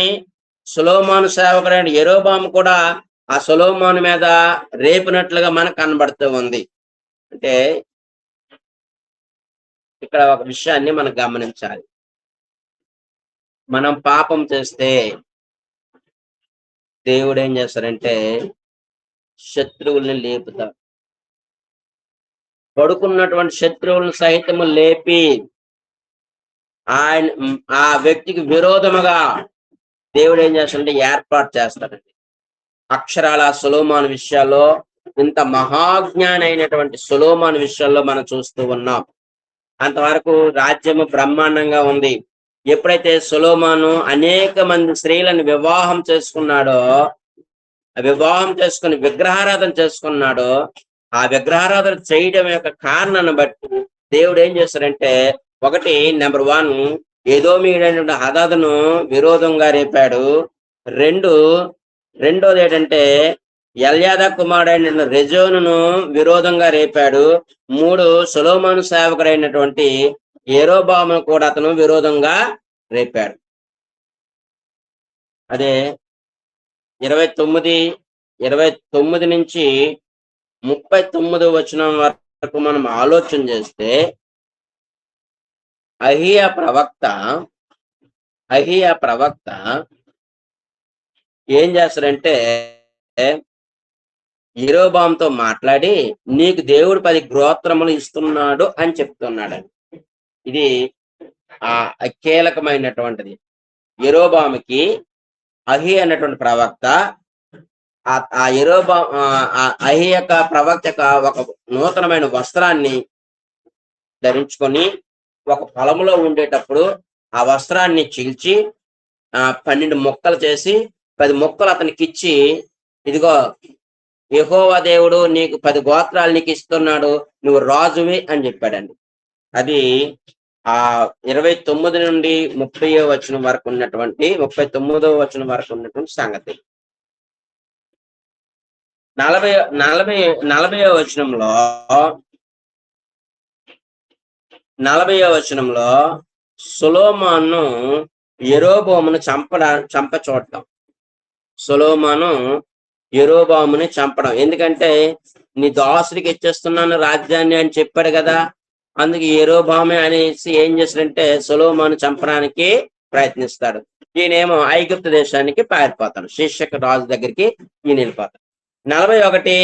సొలొమోను సేవకుడైన యెరోబాము కూడా ఆ సొలొమోను మీద రేపినట్లుగా మనకు కనబడుతూ ఉంది. అంటే ఇక్కడ ఒక విషయాన్ని మనం గమనించాలి. మనం పాపం చేస్తే దేవుడు ఏం చేస్తారంటే శత్రువుల్ని లేపుతాడు. పడుకున్నటువంటి శత్రువులను సైతము లేపి ఆ వ్యక్తికి విరోధముగా దేవుడు ఏం చేస్తాడంటే ఏర్పాటు చేస్తాడండి. అక్షరాల సొలొమోను విషయాల్లో, ఇంత మహాజ్ఞాని అయినటువంటి సొలొమోను విషయాల్లో మనం చూస్తూ ఉన్నాం. అంతవరకు రాజ్యము బ్రహ్మాండంగా ఉంది. ఎప్పుడైతే సొలొమోను అనేక మంది స్త్రీలను వివాహం చేసుకున్నాడో, వివాహం చేసుకుని విగ్రహారాధన చేసుకున్నాడో, ఆ విగ్రహారాధన చేయడం యొక్క కారణాన్ని బట్టి దేవుడు ఏం చేస్తాడంటే, ఒకటి నెంబర్ 1 ఎదోమీయుడైన హదదును విరోధంగా రేపాడు. రెండోది ఏంటంటే ఎల్యాదా కుమారుడైన రెజోనును విరోధంగా రేపాడు. 3 సొలొమోను సేవకుడైనటువంటి యెరోబామును కూడా అతను విరోధంగా రేపాడు. అదే 29 నుంచి 39 వచనం వరకు మనం ఆలోచన చేస్తే అహియా ప్రవక్త ఏం చేస్తాడంటే యెరోబాముతో మాట్లాడి నీకు దేవుడు 10 గోత్రములు ఇస్తున్నాడు అని చెప్తున్నాడు. ఇది కీలకమైనటువంటిది. యెరోబాముకి అహి అన్నటువంటి ప్రవక్త అహి యొక్క ప్రవక్త ఒక నూతనమైన వస్త్రాన్ని ధరించుకొని ఒక పొలంలో ఉండేటప్పుడు ఆ వస్త్రాన్ని చీల్చి 12 ముక్కలు చేసి 10 ముక్కలు అతనికి ఇచ్చి, ఇదిగో యెహోవా దేవుడు నీకు 10 గోత్రాలు నీకు ఇస్తున్నాడు, నువ్వు రాజువి అని చెప్పాడండి. అది 29 నుండి 30వ వచనం వరకు ఉన్నటువంటి 39వ వచనం వరకు ఉన్నటువంటి సంగతి. 40వ వచనంలో సొలొమోను యెరోబామును చంపచూడటం. సొలొమోను యెరోబాముని చంపడం. ఎందుకంటే నీ దాసుడికి ఇచ్చేస్తున్నాను రాజ్యాన్ని అని చెప్పాడు కదా, అందుకు యెరోబామే అనేసి ఏం చేస్తాడంటే సొలొమోను చంపడానికి ప్రయత్నిస్తాడు. ఈయనేమో ఐగుప్తు దేశానికి పారిపోతాడు. శీర్షక రాజు దగ్గరికి ఈయన వెళ్ళిపోతాడు. 41,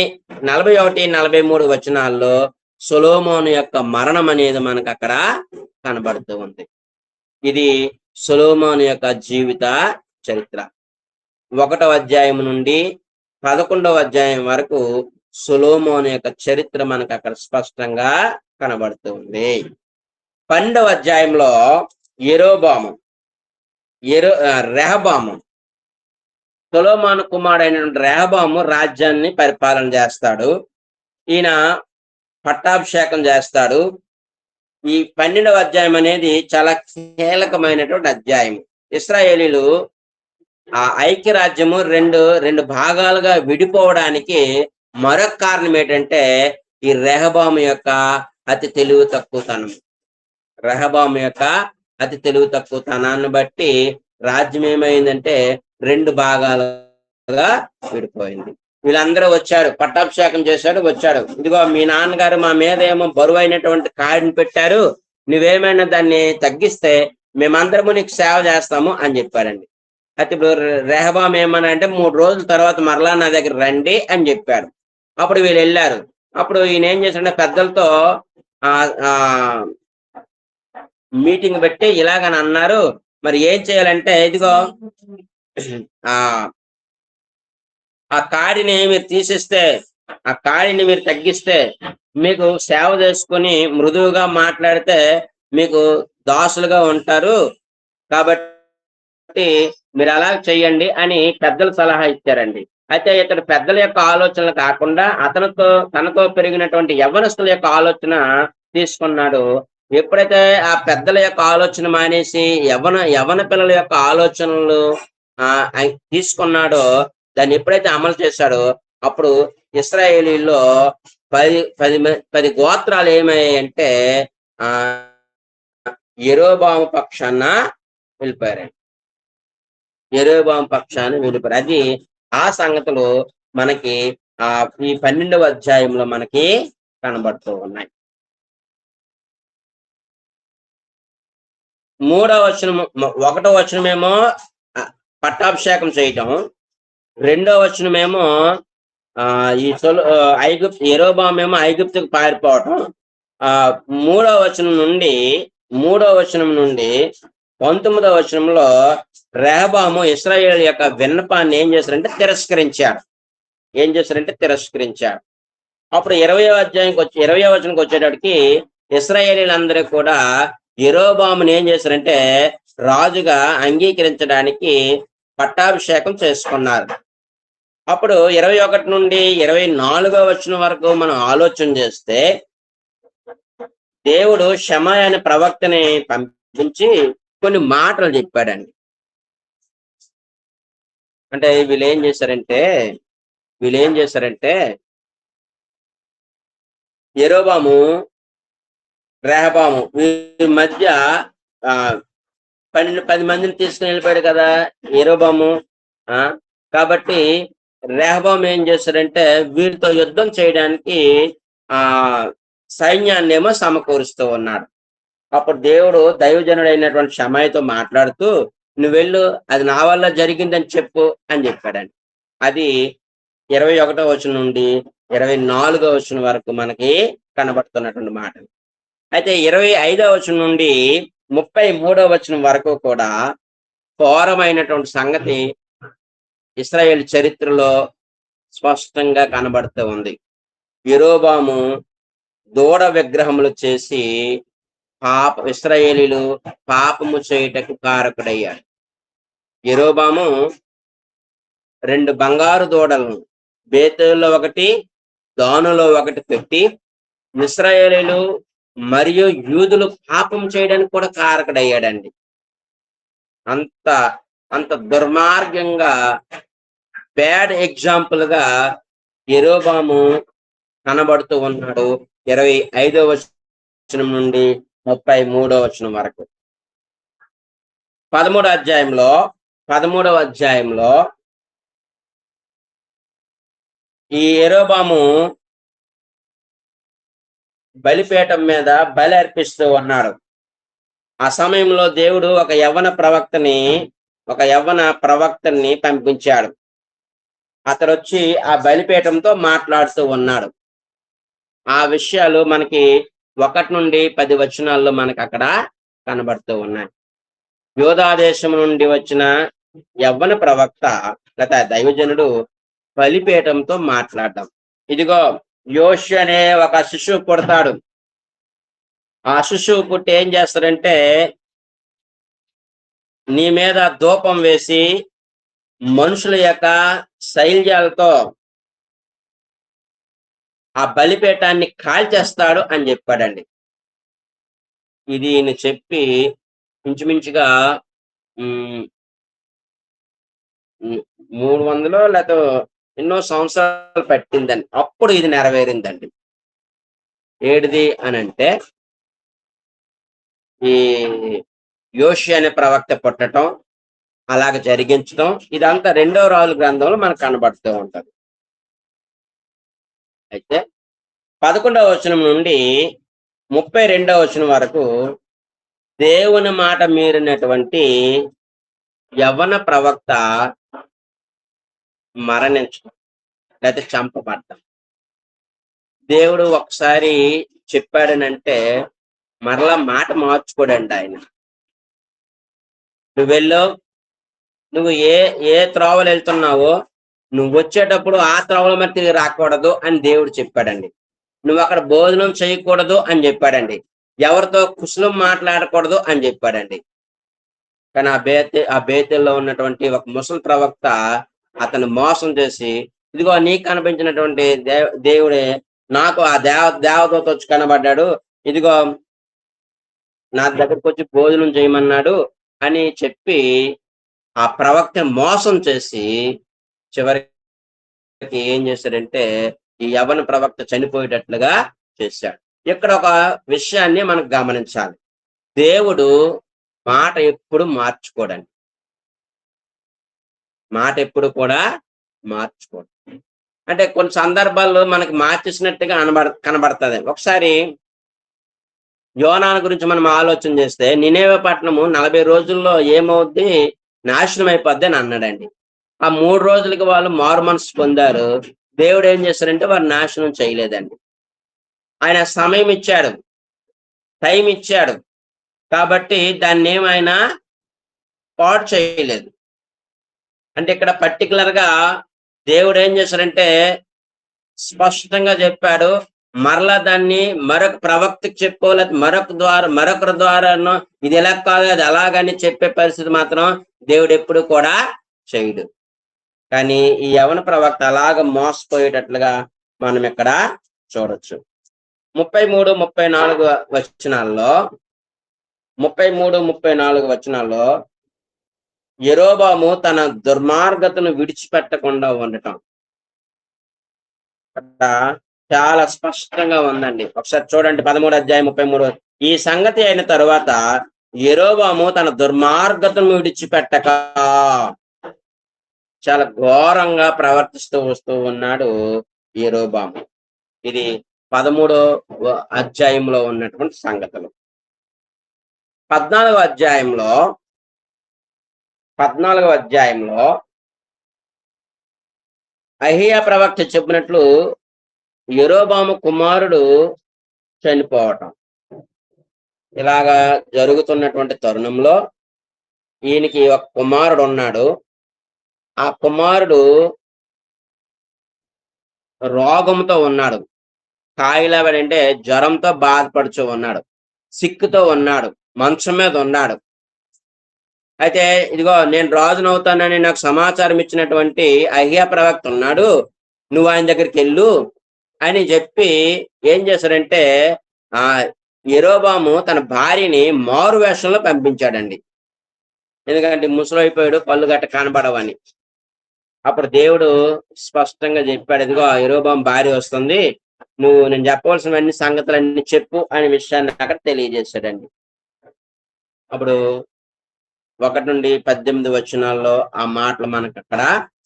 43 వచనాల్లో సొలొమోను యొక్క మరణం అనేది మనకు అక్కడ కనబడుతూ ఉంది. ఇది సొలొమోను యొక్క జీవిత చరిత్ర. 1వ అధ్యాయం నుండి 11వ అధ్యాయం వరకు సొలొమోను యొక్క చరిత్ర మనకు అక్కడ స్పష్టంగా కనబడుతూ ఉంది. 12వ అధ్యాయంలో రెహబాము సొలొమోను కుమారుడైనటువంటి రెహబాము రాజ్యాన్ని పరిపాలన చేస్తాడు. ఈయన పట్టాభిషేకం చేస్తాడు. ఈ 12వ అధ్యాయం అనేది చాలా కీలకమైనటువంటి అధ్యాయం. ఇశ్రాయేలీలు ఆ ఐక్యరాజ్యము రెండు భాగాలుగా విడిపోవడానికి మరొక కారణం ఏంటంటే ఈ రెహబాము యొక్క అతి తెలివి తక్కువతనం. రెహబాము యొక్క అతి తెలివి తక్కువతనాన్ని బట్టి రాజ్యం ఏమైందంటే 2 భాగాలుగా విడిపోయింది. వీళ్ళందరూ వచ్చారు, పట్టాభిషేకం చేశాడు, వచ్చాడు. ఇదిగో మీ నాన్నగారు మా మీద ఏమో బరువు అయినటువంటి కాడిని పెట్టారు, నువ్వేమైనా దాన్ని తగ్గిస్తే మేమందరము నీకు సేవ చేస్తాము అని చెప్పారండి. అయితే ఇప్పుడు రెహబాం ఏమన్నా అంటే 3 రోజుల తర్వాత మరలా నా దగ్గర రండి అని చెప్పాడు. అప్పుడు వీళ్ళు వెళ్ళారు. అప్పుడు ఈయన ఏం చేశాడంటే పెద్దలతో మీటింగ్ పెట్టి ఇలాగని అన్నారు, మరి ఏం చేయాలంటే ఇదిగో ఆ కాడిని మీరు తీసిస్తే, ఆ కాడిని మీరు తగ్గిస్తే, మీకు సేవ చేసుకుని మృదువుగా మాట్లాడితే మీకు దాసులుగా ఉంటారు, కాబట్టి మీరు అలా చెయ్యండి అని పెద్దలు సలహా ఇచ్చారండి. అయితే ఇతడు పెద్దల యొక్క ఆలోచనలు కాకుండా తనతో పెరిగినటువంటి యవ్వనస్తుల యొక్క ఆలోచన తీసుకున్నాడు. ఎప్పుడైతే ఆ పెద్దల యొక్క ఆలోచన మానేసి యవ్వన పిల్లల యొక్క ఆలోచనలు తీసుకున్నాడో, దాన్ని ఎప్పుడైతే అమలు చేశాడో అప్పుడు ఇశ్రాయేలీలో 10 గోత్రాలు ఏమయ్యాయంటే యెరోబాము పక్షాన వెళ్ళిపోయారండి. యెరోబాము పక్షాన వెళ్ళిపోయారు. అది ఆ సంగతులు మనకి ఈ 12వ అధ్యాయంలో మనకి కనబడుతూ ఉన్నాయి. 3వ వచనం, 1వ వచనమేమో పట్టాభిషేకం చేయటం, 2వ వచనమేమో యెరోబామేమో ఐగుప్తుకు పారిపోవటం, 3వ వచనం నుండి 19వ వచనంలో రెహబాము ఇశ్రాయేల్ యొక్క విన్నపాన్ని ఏం చేశారంటే తిరస్కరించాడు. అప్పుడు 20వ వచనంకి వచ్చేటప్పటికి ఇశ్రాయేలీలందరూ కూడా యెరోబాముని ఏం చేశారంటే రాజుగా అంగీకరించడానికి పట్టాభిషేకం చేసుకున్నారు. అప్పుడు 21 నుండి 24వ వచనం వరకు మనం ఆలోచన చేస్తే దేవుడు షమాయా అనే ప్రవక్తని పంపించి కొన్ని మాటలు చెప్పాడండి. అంటే వీళ్ళు ఏం చేశారంటే యెరోబాము రెహబాము వీరి మధ్య 10 మందిని తీసుకుని వెళ్ళిపోయాడు కదా యెరోబాము. కాబట్టి రెహబాము ఏం చేశాడంటే వీరితో యుద్ధం చేయడానికి సైన్యాన్ని ఏమో సమకూరుస్తూ ఉన్నాడు. అప్పుడు దేవుడు దైవజనుడైనటువంటి షమాయితో మాట్లాడుతూ నువ్వు వెళ్ళు, అది నా వల్ల జరిగిందని చెప్పు అని చెప్పాడండి. అది 21వ వచనం నుండి 24వ వచనం వరకు మనకి కనబడుతున్నటువంటి మాట. అయితే 25వ వచనం నుండి 33వ వచనం వరకు కూడా ఘోరమైనటువంటి సంగతి ఇశ్రాయేల్ చరిత్రలో స్పష్టంగా కనబడుతూ ఉంది. యెరోబాము దూడ విగ్రహములు చేసి ఇశ్రాయేలీలు పాపము చేయుటకు కారకుడయ్యాడు. యెరోబాము 2 బంగారు దూడలను బేతేలులో 1, దానులో 1 పెట్టి ఇశ్రాయేలీలు మరియు యూదులు పాపం చేయడానికి కూడా కారకుడయ్యాడండి. అంత దుర్మార్గంగా బ్యాడ్ ఎగ్జాంపుల్ గా యెరోబాము కనబడుతూ ఉన్నాడు. 25వ వచనం నుండి 33వ వచనం వరకు. 13వ అధ్యాయంలో ఈ యెరోబాము బలిపీఠం మీద బలి అర్పిస్తూ ఉన్నాడు. ఆ సమయంలో దేవుడు ఒక యవ్వన ప్రవక్తని పంపించాడు. అతడు వచ్చి ఆ బలిపీఠంతో మాట్లాడుతూ ఉన్నాడు. ఆ విషయాలు మనకి 1 నుండి 10 వచనాల్లో మనకు అక్కడ కనబడుతూ ఉన్నాయి. యోధా దేశం నుండి వచ్చిన యవ్వన ప్రవక్త లేదా దైవజనుడు బలిపీఠంతో మాట్లాడడం. ఇదిగో యోషు అనే ఒక శిశువు పుడతాడు. ఆ శిశువు పుట్టి ఏం చేస్తాడంటే నీ మీద ధూపం వేసి మనుషుల యొక్క శైల్యాలతో ఆ బలిపీఠాన్ని కాల్చేస్తాడు అని చెప్పాడండి. ఇది ఈయన చెప్పి ఇంచుమించుగా 300 లేకపోతే ఎన్నో సంవత్సరాలు పట్టిందండి. అప్పుడు ఇది నెరవేరిందండి. ఏడిది అని అంటే ఈ యోషి అనే ప్రవక్త పుట్టడం, అలాగ జరిగించడం, ఇదంతా 2వ రాజుల గ్రంథంలో మనకు కనబడుతూ ఉంటది. అయితే 11వ వచనం నుండి 32వ వచనం వరకు దేవుని మాట మీరినటువంటి యవ్వన ప్రవక్త మరణించడం లేకపోతే చంపబడ్డం. దేవుడు ఒకసారి చెప్పాడనంటే మరలా మాట మార్చుకోడండి ఆయన. నువ్వు ఏ త్రోవలు వెళ్తున్నావో నువ్వు వచ్చేటప్పుడు ఆ త్రోవల మీద తిరిగి రాకూడదు అని దేవుడు చెప్పాడండి. నువ్వు అక్కడ భోజనం చేయకూడదు అని చెప్పాడండి. ఎవరితో కుశలం మాట్లాడకూడదు అని చెప్పాడండి. కానీ ఆ బేతెల్లో ఉన్నటువంటి ఒక ముసలి ప్రవక్త అతను మోసం చేసి, ఇదిగో నీకు కనిపించినటువంటి దేవుడే నాకు ఆ దేవదూత వచ్చి కనబడ్డాడు, ఇదిగో నా దగ్గరకు వచ్చి భోజనం చేయమన్నాడు అని చెప్పి ఆ ప్రవక్త మోసం చేసి చివరికి ఏం చేశాడంటే ఈ యవ్వన ప్రవక్త చనిపోయేటట్లుగా చేశాడు. ఇక్కడ ఒక విషయాన్ని మనం గమనించాలి. దేవుడు మాట ఎప్పుడు మార్చుకోడండి. మాట ఎప్పుడు కూడా మార్చుకోడు. అంటే కొన్ని సందర్భాల్లో మనకి మార్చేసినట్టుగా కనబడుతుంది. ఒకసారి యోనాను గురించి మనం ఆలోచన చేస్తే నినేవే పట్టణము 40 రోజుల్లో ఏమవుద్ది, నాశనం అయిపోద్ది అని అన్నాడండి. ఆ 3 రోజులకి వాళ్ళు మారు మనసు పొందారు. దేవుడు ఏం చేశారంటే వారు నాశనం చేయలేదండి. ఆయన సమయం ఇచ్చాడు, టైం ఇచ్చాడు, కాబట్టి దాన్ని ఏమైనా పాడు చేయలేదు. అంటే ఇక్కడ పర్టికులర్ గా దేవుడు ఏం చేశారంటే స్పష్టంగా చెప్పాడు. మరలా దాన్ని మరొక ప్రవక్తకి చెప్పుకోలేదు, మరొకరి ద్వారానో ఇది ఎలా కాదు అది అలాగని చెప్పే పరిస్థితి మాత్రం దేవుడు ఎప్పుడు కూడా చేయడు. కానీ ఈ యవన ప్రవక్త అలాగ మోసపోయేటట్లుగా మనం ఇక్కడ చూడొచ్చు. 33-34 వచనాల్లో యెరోబాము తన దుర్మార్గతను విడిచిపెట్టకుండా ఉండటం చాలా స్పష్టంగా ఉందండి. ఒకసారి చూడండి 13వ అధ్యాయం 33. ఈ సంగతి అయిన తరువాత యెరోబాము తన దుర్మార్గతను విడిచిపెట్టక చాలా ఘోరంగా ప్రవర్తిస్తూ వస్తూ ఉన్నాడు యెరోబాము. ఇది 13వ అధ్యాయంలో ఉన్నటువంటి సంగతులు. 14వ అధ్యాయంలో అహియా ప్రవక్త చెప్పినట్లు యెరోబాము కుమారుడు చనిపోవటం ఇలాగా జరుగుతున్నటువంటి తరుణంలో ఈయనకి ఒక కుమారుడు ఉన్నాడు. ఆ కుమారుడు రోగంతో ఉన్నాడు, కాయిలబడంటే జ్వరంతో బాధపడుచు ఉన్నాడు, సిక్కుతో ఉన్నాడు, మంచం మీద ఉన్నాడు. అయితే ఇదిగో నేను రాజునవుతానని నాకు సమాచారం ఇచ్చినటువంటి అహియా ప్రవక్త ఉన్నాడు, నువ్వు ఆయన దగ్గరికి వెళ్ళు అని చెప్పి ఏం చేశాడంటే ఆ యెరోబాము తన భార్యని మారు వేషంలో పంపించాడండి. ఎందుకంటే ముసలైపోయాడు, కళ్ళు గట్ట కనబడవని. అప్పుడు దేవుడు స్పష్టంగా చెప్పాడు, ఇదిగో యెరోబాము భార్య వస్తుంది, నువ్వు నేను చెప్పవలసినవన్నీ సంగతులన్నీ చెప్పు అనే విషయాన్ని అక్కడ తెలియజేశాడండి. అప్పుడు 1 నుండి 18 వచనాల్లో ఆ మాటలు మనకు అక్కడ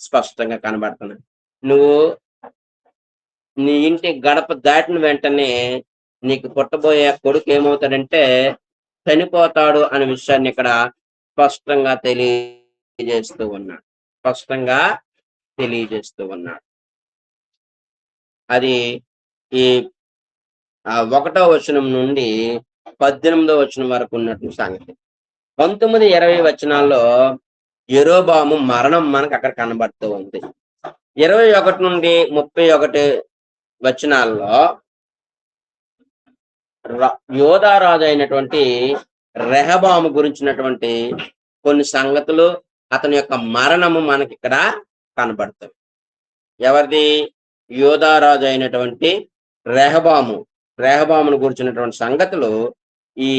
స్పష్టంగా కనబడుతున్నాయి. నువ్వు నీ ఇంటి గడప దాటిన వెంటనే నీకు పుట్టబోయే కొడుకు ఏమవుతాడంటే చనిపోతాడు అనే విషయాన్ని ఇక్కడ స్పష్టంగా తెలియజేస్తూ ఉన్నాడు. అది ఈ 1వ వచనం నుండి 18వ వచనం వరకు ఉన్నట్టు సంగతి. 19, 20 వచనాల్లో యెరోబాము మరణం మనకు అక్కడ కనబడుతూ ఉంది. 21 నుండి 31 వచనాల్లో యోధారాజు అయినటువంటి రెహబాము గురించినటువంటి కొన్ని సంగతులు, అతని యొక్క మరణము మనకి ఇక్కడ కనబడుతుంది. ఎవరిది? యోధారాజు అయినటువంటి రెహబామును గురించినటువంటి సంగతులు ఈ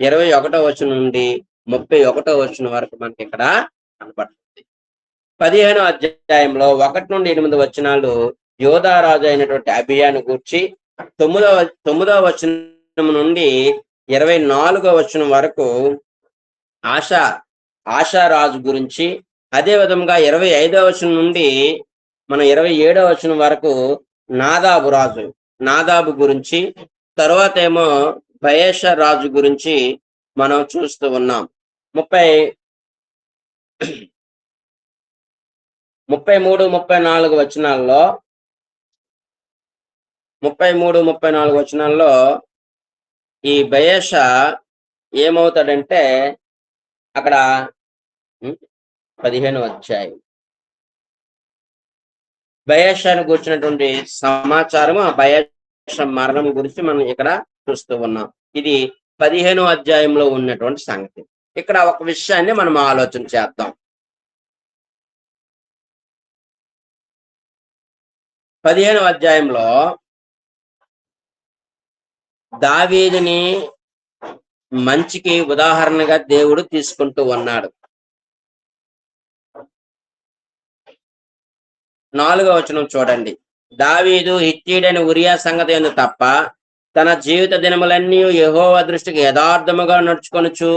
21వ వచనం నుండి 31వ వచనం వరకు మనకి ఇక్కడ కనబడుతుంది. 15వ అధ్యాయంలో 1 నుండి 8 వచనాలు యోధారాజు అయినటువంటి అబియాను గూర్చి, 9వ వచనం నుండి 24వ వచనం వరకు ఆశారాజు గురించి, అదే విధంగా 25వ వచనం నుండి మనం 27వ వచనం వరకు నాదాబు గురించి, తర్వాత ఏమో బయేషా రాజు గురించి మనం చూస్తూ ఉన్నాం. 33, 34 వచనాల్లో 33, 34 వచనాల్లో ఈ బయేషా ఏమవుతాడంటే అక్కడ 15వ అధ్యాయం బయేషాను కూర్చున్నటువంటి సమాచారం, ఆ బయేషా మరణం గురించి మనం ఇక్కడ చూస్తూ ఉన్నాం. ఇది 15వ అధ్యాయంలో ఉన్నటువంటి సంగతి. ఇక్కడ ఒక విషయాన్ని మనం ఆలోచన చేద్దాం. 15వ అధ్యాయంలో దావీదుని మంచికి ఉదాహరణగా దేవుడు తీసుకుంటూ ఉన్నాడు. 4వ వచనం చూడండి. దావీదు హిత్తీయుడైన ఉరియా సంగతి యందు తప్ప తన జీవిత దినములన్నీ యెహోవా దృష్టికి యథార్థముగా నడుచుకొనుచు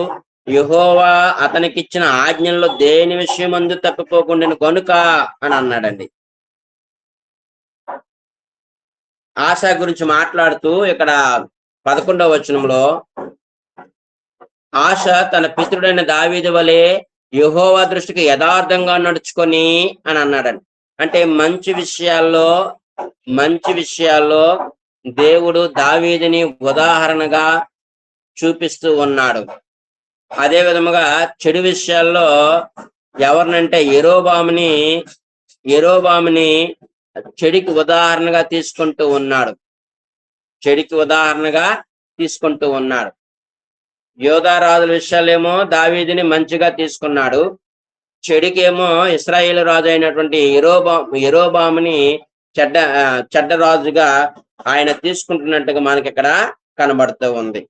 యెహోవా అతనికిచ్చిన ఆజ్ఞల్లో దేని విషయమందు తప్పిపోకుండా కనుక అని అన్నాడండి. ఆశ గురించి మాట్లాడుతూ ఇక్కడ 11వ వచనంలో ఆశ తన పితరుడైన దావీదు వలె యెహోవా దృష్టికి యథార్థంగా నడుచుకొని అని అన్నాడండి. అంటే మంచి విషయాల్లో దేవుడు దావీదుని ఉదాహరణగా చూపిస్తూ ఉన్నాడు. అదే విధముగా చెడు విషయాల్లో ఎవరినంటే యెరోబాముని చెడికి ఉదాహరణగా తీసుకుంటూ ఉన్నాడు. యోధారాజుల విషయాలేమో దావీదుని మంచిగా తీసుకున్నాడు. చెడికేమో ఇశ్రాయేలు రాజు అయినటువంటి యెరోబాముని చెడ్డ రాజుగా ఆయన తీసుకుంటున్నట్టుగా మనకి ఇక్కడ కనబడుతూ ఉంది.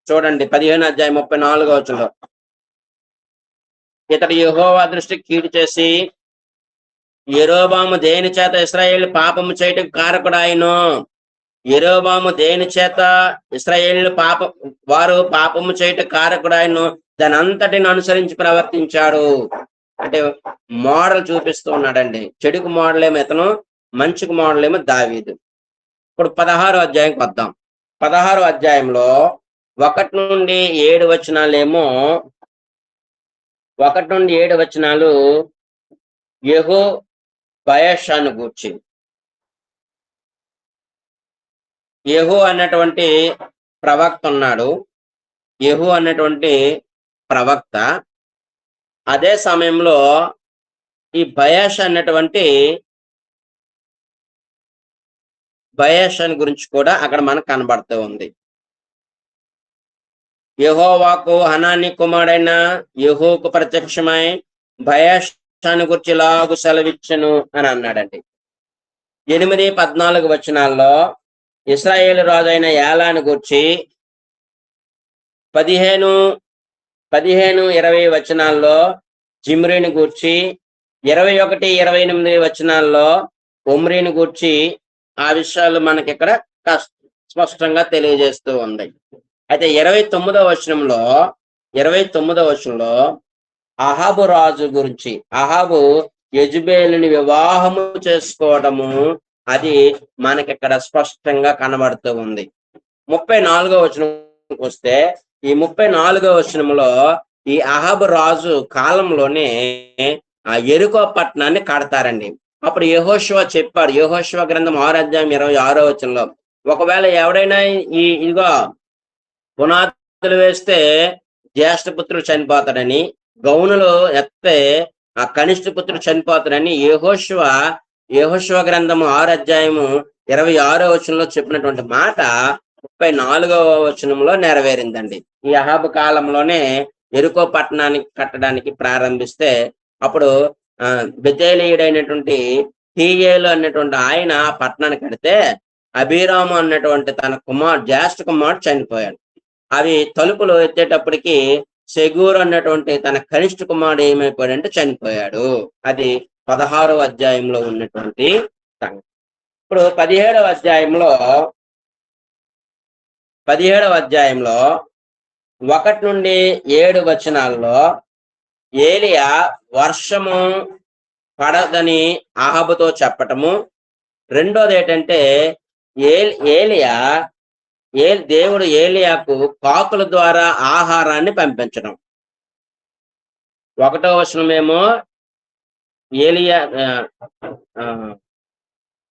చూడండి 15వ అధ్యాయం 34వ వచనంలో, ఇతడు యెహోవా దృష్టికి కీడు చేసి యెరోబాము దేని చేత ఇశ్రాయేలు పాపము చేయటకు కారకుడాయనో, యెరోబాము దేని చేత ఇశ్రాయేలు వారు పాపము చేయటకు కారకుడాయనో దాని అంతటిని అనుసరించి ప్రవర్తించాడు. అంటే మోడల్ చూపిస్తూ ఉన్నాడండి. చెడుకు మోడల్ ఏమో ఇతను, మంచికి మోడల్ ఏమో దావీదు. ఇప్పుడు 16వ అధ్యాయంకి వద్దాం. 16వ అధ్యాయంలో 1 నుండి 7 వచనాలేమో 1 నుండి 7 వచనాలు బయేషాను గూర్చి. యెహూ అన్నటువంటి ప్రవక్త ఉన్నాడు. అదే సమయంలో ఈ బయేషాను గురించి కూడా అక్కడ మనకు కనబడుతూ ఉంది. యెహోవాకు హనాని కుమారుడైన యెహూకు ప్రత్యక్షమై బయేషాను గురించి ఇలాగు సెలవిచ్చెను అని అన్నాడండి. 8, 14 వచనాల్లో ఇశ్రాయేలు రాజు అయిన ఏలాను గూర్చి, 15, 20 వచనాల్లో జిమ్రీని గూర్చి, 21, 28 వచనాల్లో ఒమ్రీని గూర్చి ఆ విషయాలు మనకి ఇక్కడ స్పష్టంగా తెలియజేస్తూ ఉంది. అయితే 29వ వచనంలో అహాబు రాజు గురించి, అహాబు యెజబేలుని వివాహము చేసుకోవడము, అది మనకి ఇక్కడ స్పష్టంగా కనబడుతూ ఉంది. 34వ వచనంకి వస్తే ఈ 34వ వచనంలో ఈ అహాబు రాజు కాలంలోనే ఆ యెరికో పట్టణాన్ని కడతారండి. అప్పుడు యెహోషువ చెప్పాడు, యెహోషువ గ్రంథం 6వ అధ్యాయం 26వ వచనంలో, ఒకవేళ ఎవడైనా ఇదిగో పునాదులు వేస్తే జ్యేష్ఠ పుత్రుడు చనిపోతాడని, గౌనులు ఎత్తే ఆ కనిష్ఠ పుత్రుడు చనిపోతాడని యెహోషువ గ్రంథము 6వ అధ్యాయము 26వ వచనంలో చెప్పినటువంటి మాట 34వ వచనంలో నెరవేరిందండి. ఈ అహాబు కాలంలోనే యెరికో పట్టణానికి కట్టడానికి ప్రారంభిస్తే అప్పుడు బెతేలీయుడైనటువంటి హీయేలు అన్నటువంటి ఆయన ఆ పట్టణాన్ని కడితే అబీరాము అన్నటువంటి తన జ్యేష్ఠ కుమారుడు చనిపోయాడు. అవి తలుపులు ఎత్తేటప్పటికి సెగూరు అన్నటువంటి తన కనిష్ఠ కుమారుడు ఏమైపోయాడంటే చనిపోయాడు. అది 16వ అధ్యాయంలో ఉన్నటువంటి సంగతి. ఇప్పుడు 17వ అధ్యాయంలో 1 నుండి 7 వచనాల్లో ఏలియా వర్షము పడదని అహాబుతో చెప్పటము, రెండోది ఏంటంటే దేవుడు ఏలియాకు కాకుల ద్వారా ఆహారాన్ని పంపించడం. 1వ వచనమేమో ఏలియా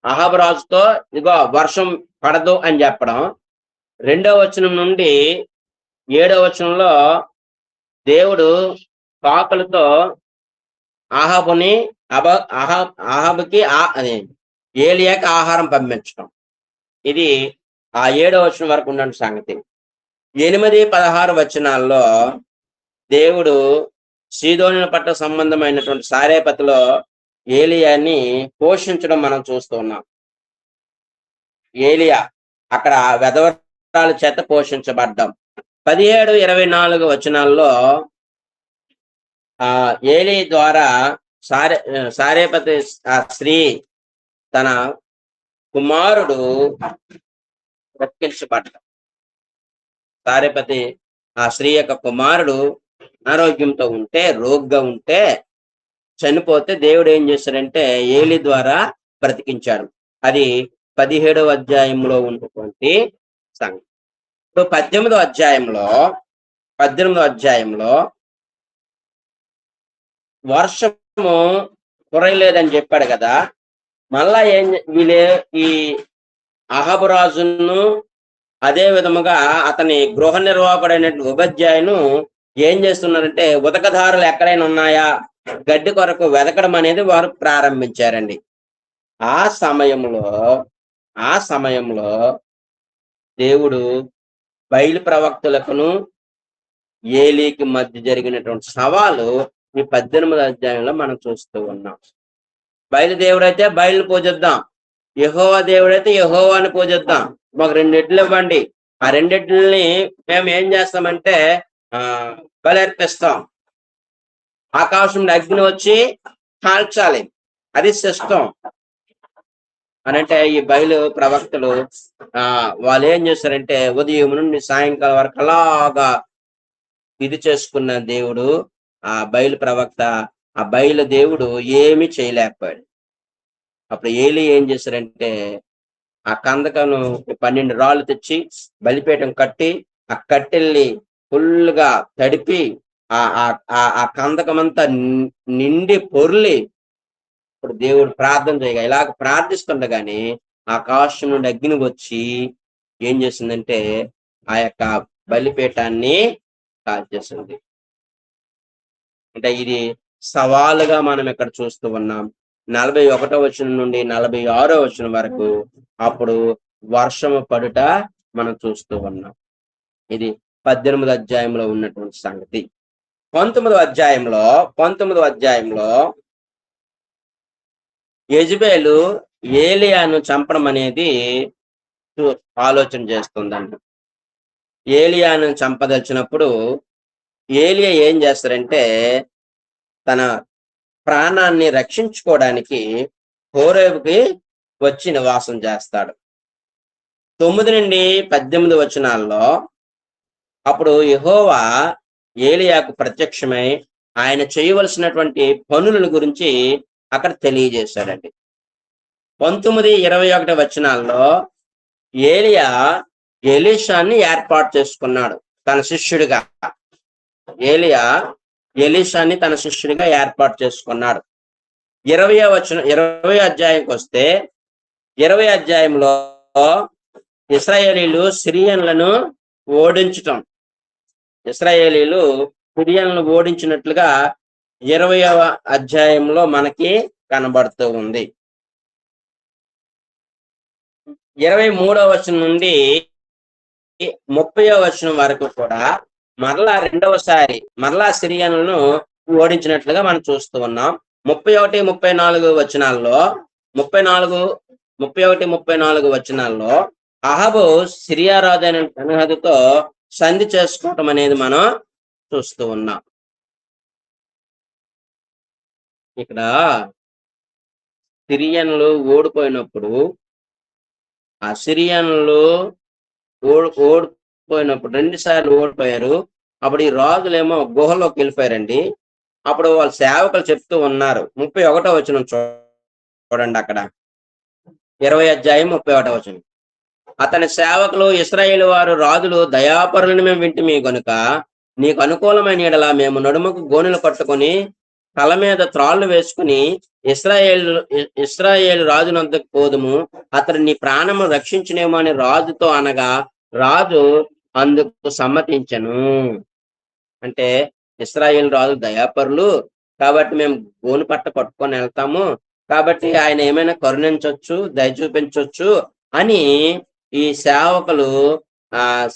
అహాబు రాజుతో ఇదిగో వర్షం పడదు అని చెప్పడం, 2వ వచనం నుండి 7వ వచనంలో దేవుడు కాకులతో అహాబుకి ఏలియాకి ఆహారం పంపించడం. ఇది ఆ 7వ వచనం వరకు ఉన్న సంగతి. 8-16 వచనాల్లో దేవుడు సీదోను పట్ల సంబంధమైనటువంటి సారేపతిలో ఏలియాని పోషించడం మనం చూస్తూ ఉన్నాం. ఏలియా అక్కడ వెధవరాల చేత పోషించబడ్డం. 17-24 వచనాల్లో ఏలి ద్వారా సారేపతి ఆ స్త్రీ తన కుమారుడు బ్రతికించబడ్డం. సారేపతి ఆ స్త్రీ యొక్క కుమారుడు అనారోగ్యంతో ఉంటే, రోగ్గా ఉంటే, చనిపోతే దేవుడు ఏం చేశాడంటే ఏలి ద్వారా బ్రతికించాడు. అది 17వ అధ్యాయంలో ఉన్నటువంటి సంగతి. ఇప్పుడు 18వ అధ్యాయంలో వర్షము కురయలేదని చెప్పాడు కదా. మళ్ళా ఈ అహాబు రాజును అదే విధముగా అతని గృహ నిర్వాహకుడైనటువంటి ఉపాధ్యాయును ఏం చేస్తున్నారంటే ఉదకధారులు ఎక్కడైనా ఉన్నాయా గడ్డి కొరకు వెతకడం అనేది వారు ప్రారంభించారండి. ఆ సమయంలో దేవుడు బయలు ప్రవక్తలకును ఏలీకి మధ్య జరిగినటువంటి సవాలు ఈ 18వ అధ్యాయంలో మనం చూస్తూ ఉన్నాం. బయలుదేవుడైతే బయలు పూజిద్దాం, యెహోవా దేవుడైతే యెహోవాని పూజిద్దాం, మాకు 2 ఎడ్లు ఇవ్వండి. ఆ 2 ఎడ్లని మేము ఏం చేస్తామంటే బలర్పిస్తాం. ఆకాశం అగ్ని వచ్చి కాల్చాలి, అది సిస్టం అని అంటే ఈ బయలు ప్రవక్తలు వాళ్ళు ఏం చేస్తారంటే ఉదయం నుండి సాయంకాలం వరకు అలాగా ఇది చేసుకున్న దేవుడు ఆ బయలు ప్రవక్త, ఆ బయలు దేవుడు ఏమి చేయలేకపోయాడు. అప్పుడు ఏలి ఏం చేశారంటే ఆ కందకను 12 రాళ్ళు తెచ్చి బలిపీఠం కట్టి ఆ కట్టెల్ని ఫుల్గా తడిపి ఆ కందకమంతా నిండి పొర్లి ఇప్పుడు దేవుడు ప్రార్థన చేయగా ఇలాగ ప్రార్థిస్తుండగానే ఆకాశం నుండి అగ్ని వచ్చి ఏం చేసిందంటే ఆ యొక్క బలిపీఠాన్ని కాల్చేసింది. అంటే ఇది సవాలుగా మనం ఇక్కడ చూస్తూ ఉన్నాం. 41వ వచనం నుండి 46వ వచనం వరకు అప్పుడు వర్షము పడుట మనం చూస్తూ ఉన్నాం. ఇది 18వ అధ్యాయంలో ఉన్నటువంటి సంగతి. 19వ అధ్యాయంలో యెజబెలు ఏలియాను చంపడం అనేది ఆలోచన చేస్తుందండి. ఏలియాను చంపదలిచినప్పుడు ఏలియా ఏం చేస్తారంటే తన ప్రాణాన్ని రక్షించుకోవడానికి హోరేబుకి వచ్చి నివాసం చేస్తాడు. 9-18 వచనాల్లో అప్పుడు యెహోవా ఏలియాకు ప్రత్యక్షమై ఆయన చేయవలసినటువంటి పనుల గురించి అక్కడ తెలియజేశాడండి. 19-21 వచనాల్లో ఏలియా ఎలీషాని ఏర్పాటు చేసుకున్నాడు తన శిష్యుడిగా. ఏలియా ఎలీషాని తన శిష్యుడిగా ఏర్పాటు చేసుకున్నాడు. 20 అధ్యాయంకి వస్తే 20 అధ్యాయంలో ఇశ్రాయేలీలు సిరియన్లను ఓడించటం, ఇశ్రాయేలీలు సిరియన్లను ఓడించినట్లుగా 20వ అధ్యాయంలో మనకి కనబడుతూ ఉంది. 23వ వచనం నుండి 30వ వచనం వరకు కూడా మరలా రెండవసారి మరలా సిరియన్లను ఓడించినట్లుగా మనం చూస్తూ ఉన్నాం. 31, 34 వచనాల్లో 31, 34 వచనాల్లో అహాబు సిరియా రాజు అయిన బెన్హదదుతో సంధి చేసుకోవటం అనేది మనం చూస్తూ ఉన్నాం. ఇక్కడ సిరియన్లు ఓడిపోయినప్పుడు, ఆ సిరియన్లు ఓడిపోయినప్పుడు 2 సార్లు ఓడిపోయారు. అప్పుడు ఈ రాజులేమో గుహలోకి వెళ్ళిపోయారండి. అప్పుడు వాళ్ళ సేవకులు చెప్తూ ఉన్నారు. 31వ వచనం చూడండి, అక్కడ 20 అధ్యాయం 31వ వచనం. అతని సేవకులు ఇశ్రాయేలు వారు రాజులు దయాపరులను మేము వింటిమి గనుక నీకు అనుకూలమైన ఎడల మేము నడుముకు గోనెలు కట్టుకొని తల మీద త్రాళ్ళు వేసుకుని ఇశ్రాయేలు రాజునంతకు పోదుము, అతడు నీ ప్రాణము రక్షించునేమో అని రాజుతో అనగా రాజు అందుకు సమ్మతించను. అంటే ఇశ్రాయేలు రాజు దయాపరులు కాబట్టి మేము గోను పట్ట పట్టుకొని వెళ్తాము, కాబట్టి ఆయన ఏమైనా కరుణించవచ్చు, దయ చూపించవచ్చు అని ఈ సేవకులు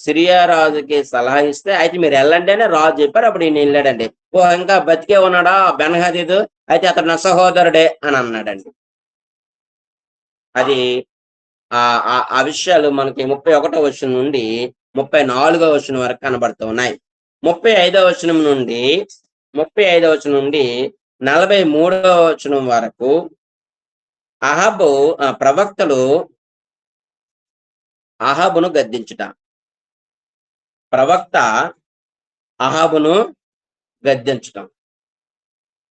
సిరియా రాజుకి సలహా ఇస్తే, అయితే మీరు వెళ్ళండి అని రాజు చెప్పారు. అప్పుడు ఈయన వెళ్ళాడండి. ఓ ఇంకా బతికే ఉన్నాడా బెన్హదదు, అయితే అతడు నా సహోదరుడే అని అన్నాడండి. అది ఆ విషయాలు మనకి 31వ వచనం నుండి 34వ వచనం వరకు కనబడుతూ ఉన్నాయి. 35వ వచనం నుండి 43వ వచనం వరకు అహాబు ప్రవక్తలు అహాబును గద్దించుట. ప్రవక్త అహాబును గద్దించటం.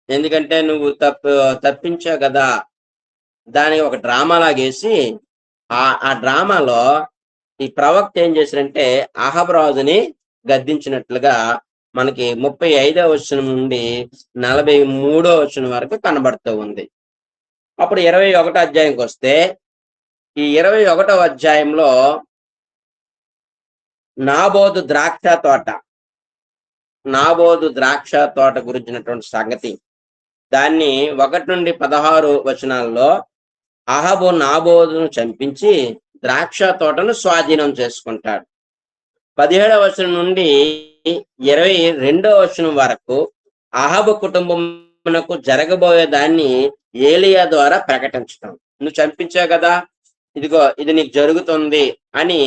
ఎందుకంటే నువ్వు తప్పించావు కదా, దానికి ఒక డ్రామా లాగేసి ఆ డ్రామాలో ఈ ప్రవక్త ఏం చేశారంటే అహాబు రాజుని గద్దించినట్లుగా మనకి 35వ వచనం నుండి 43వ వచనం వరకు కనబడుతూ ఉంది. అప్పుడు 21వ అధ్యాయంకి వస్తే ఈ 21వ అధ్యాయంలో నాబోతు ద్రాక్ష తోట గురించినటువంటి సంగతి, దాన్ని 1 నుండి 16 వచనాల్లో అహాబు నాబోతును చంపించి ద్రాక్ష తోటను స్వాధీనం చేసుకుంటాడు. 17వ వచనం నుండి 22వ వచనం వరకు అహాబు కుటుంబమునకు జరగబోయే దాన్ని ఏలియా ద్వారా ప్రకటించటం. నువ్వు చంపించావు కదా, ఇదిగో ఇది నీకు జరుగుతుంది అని,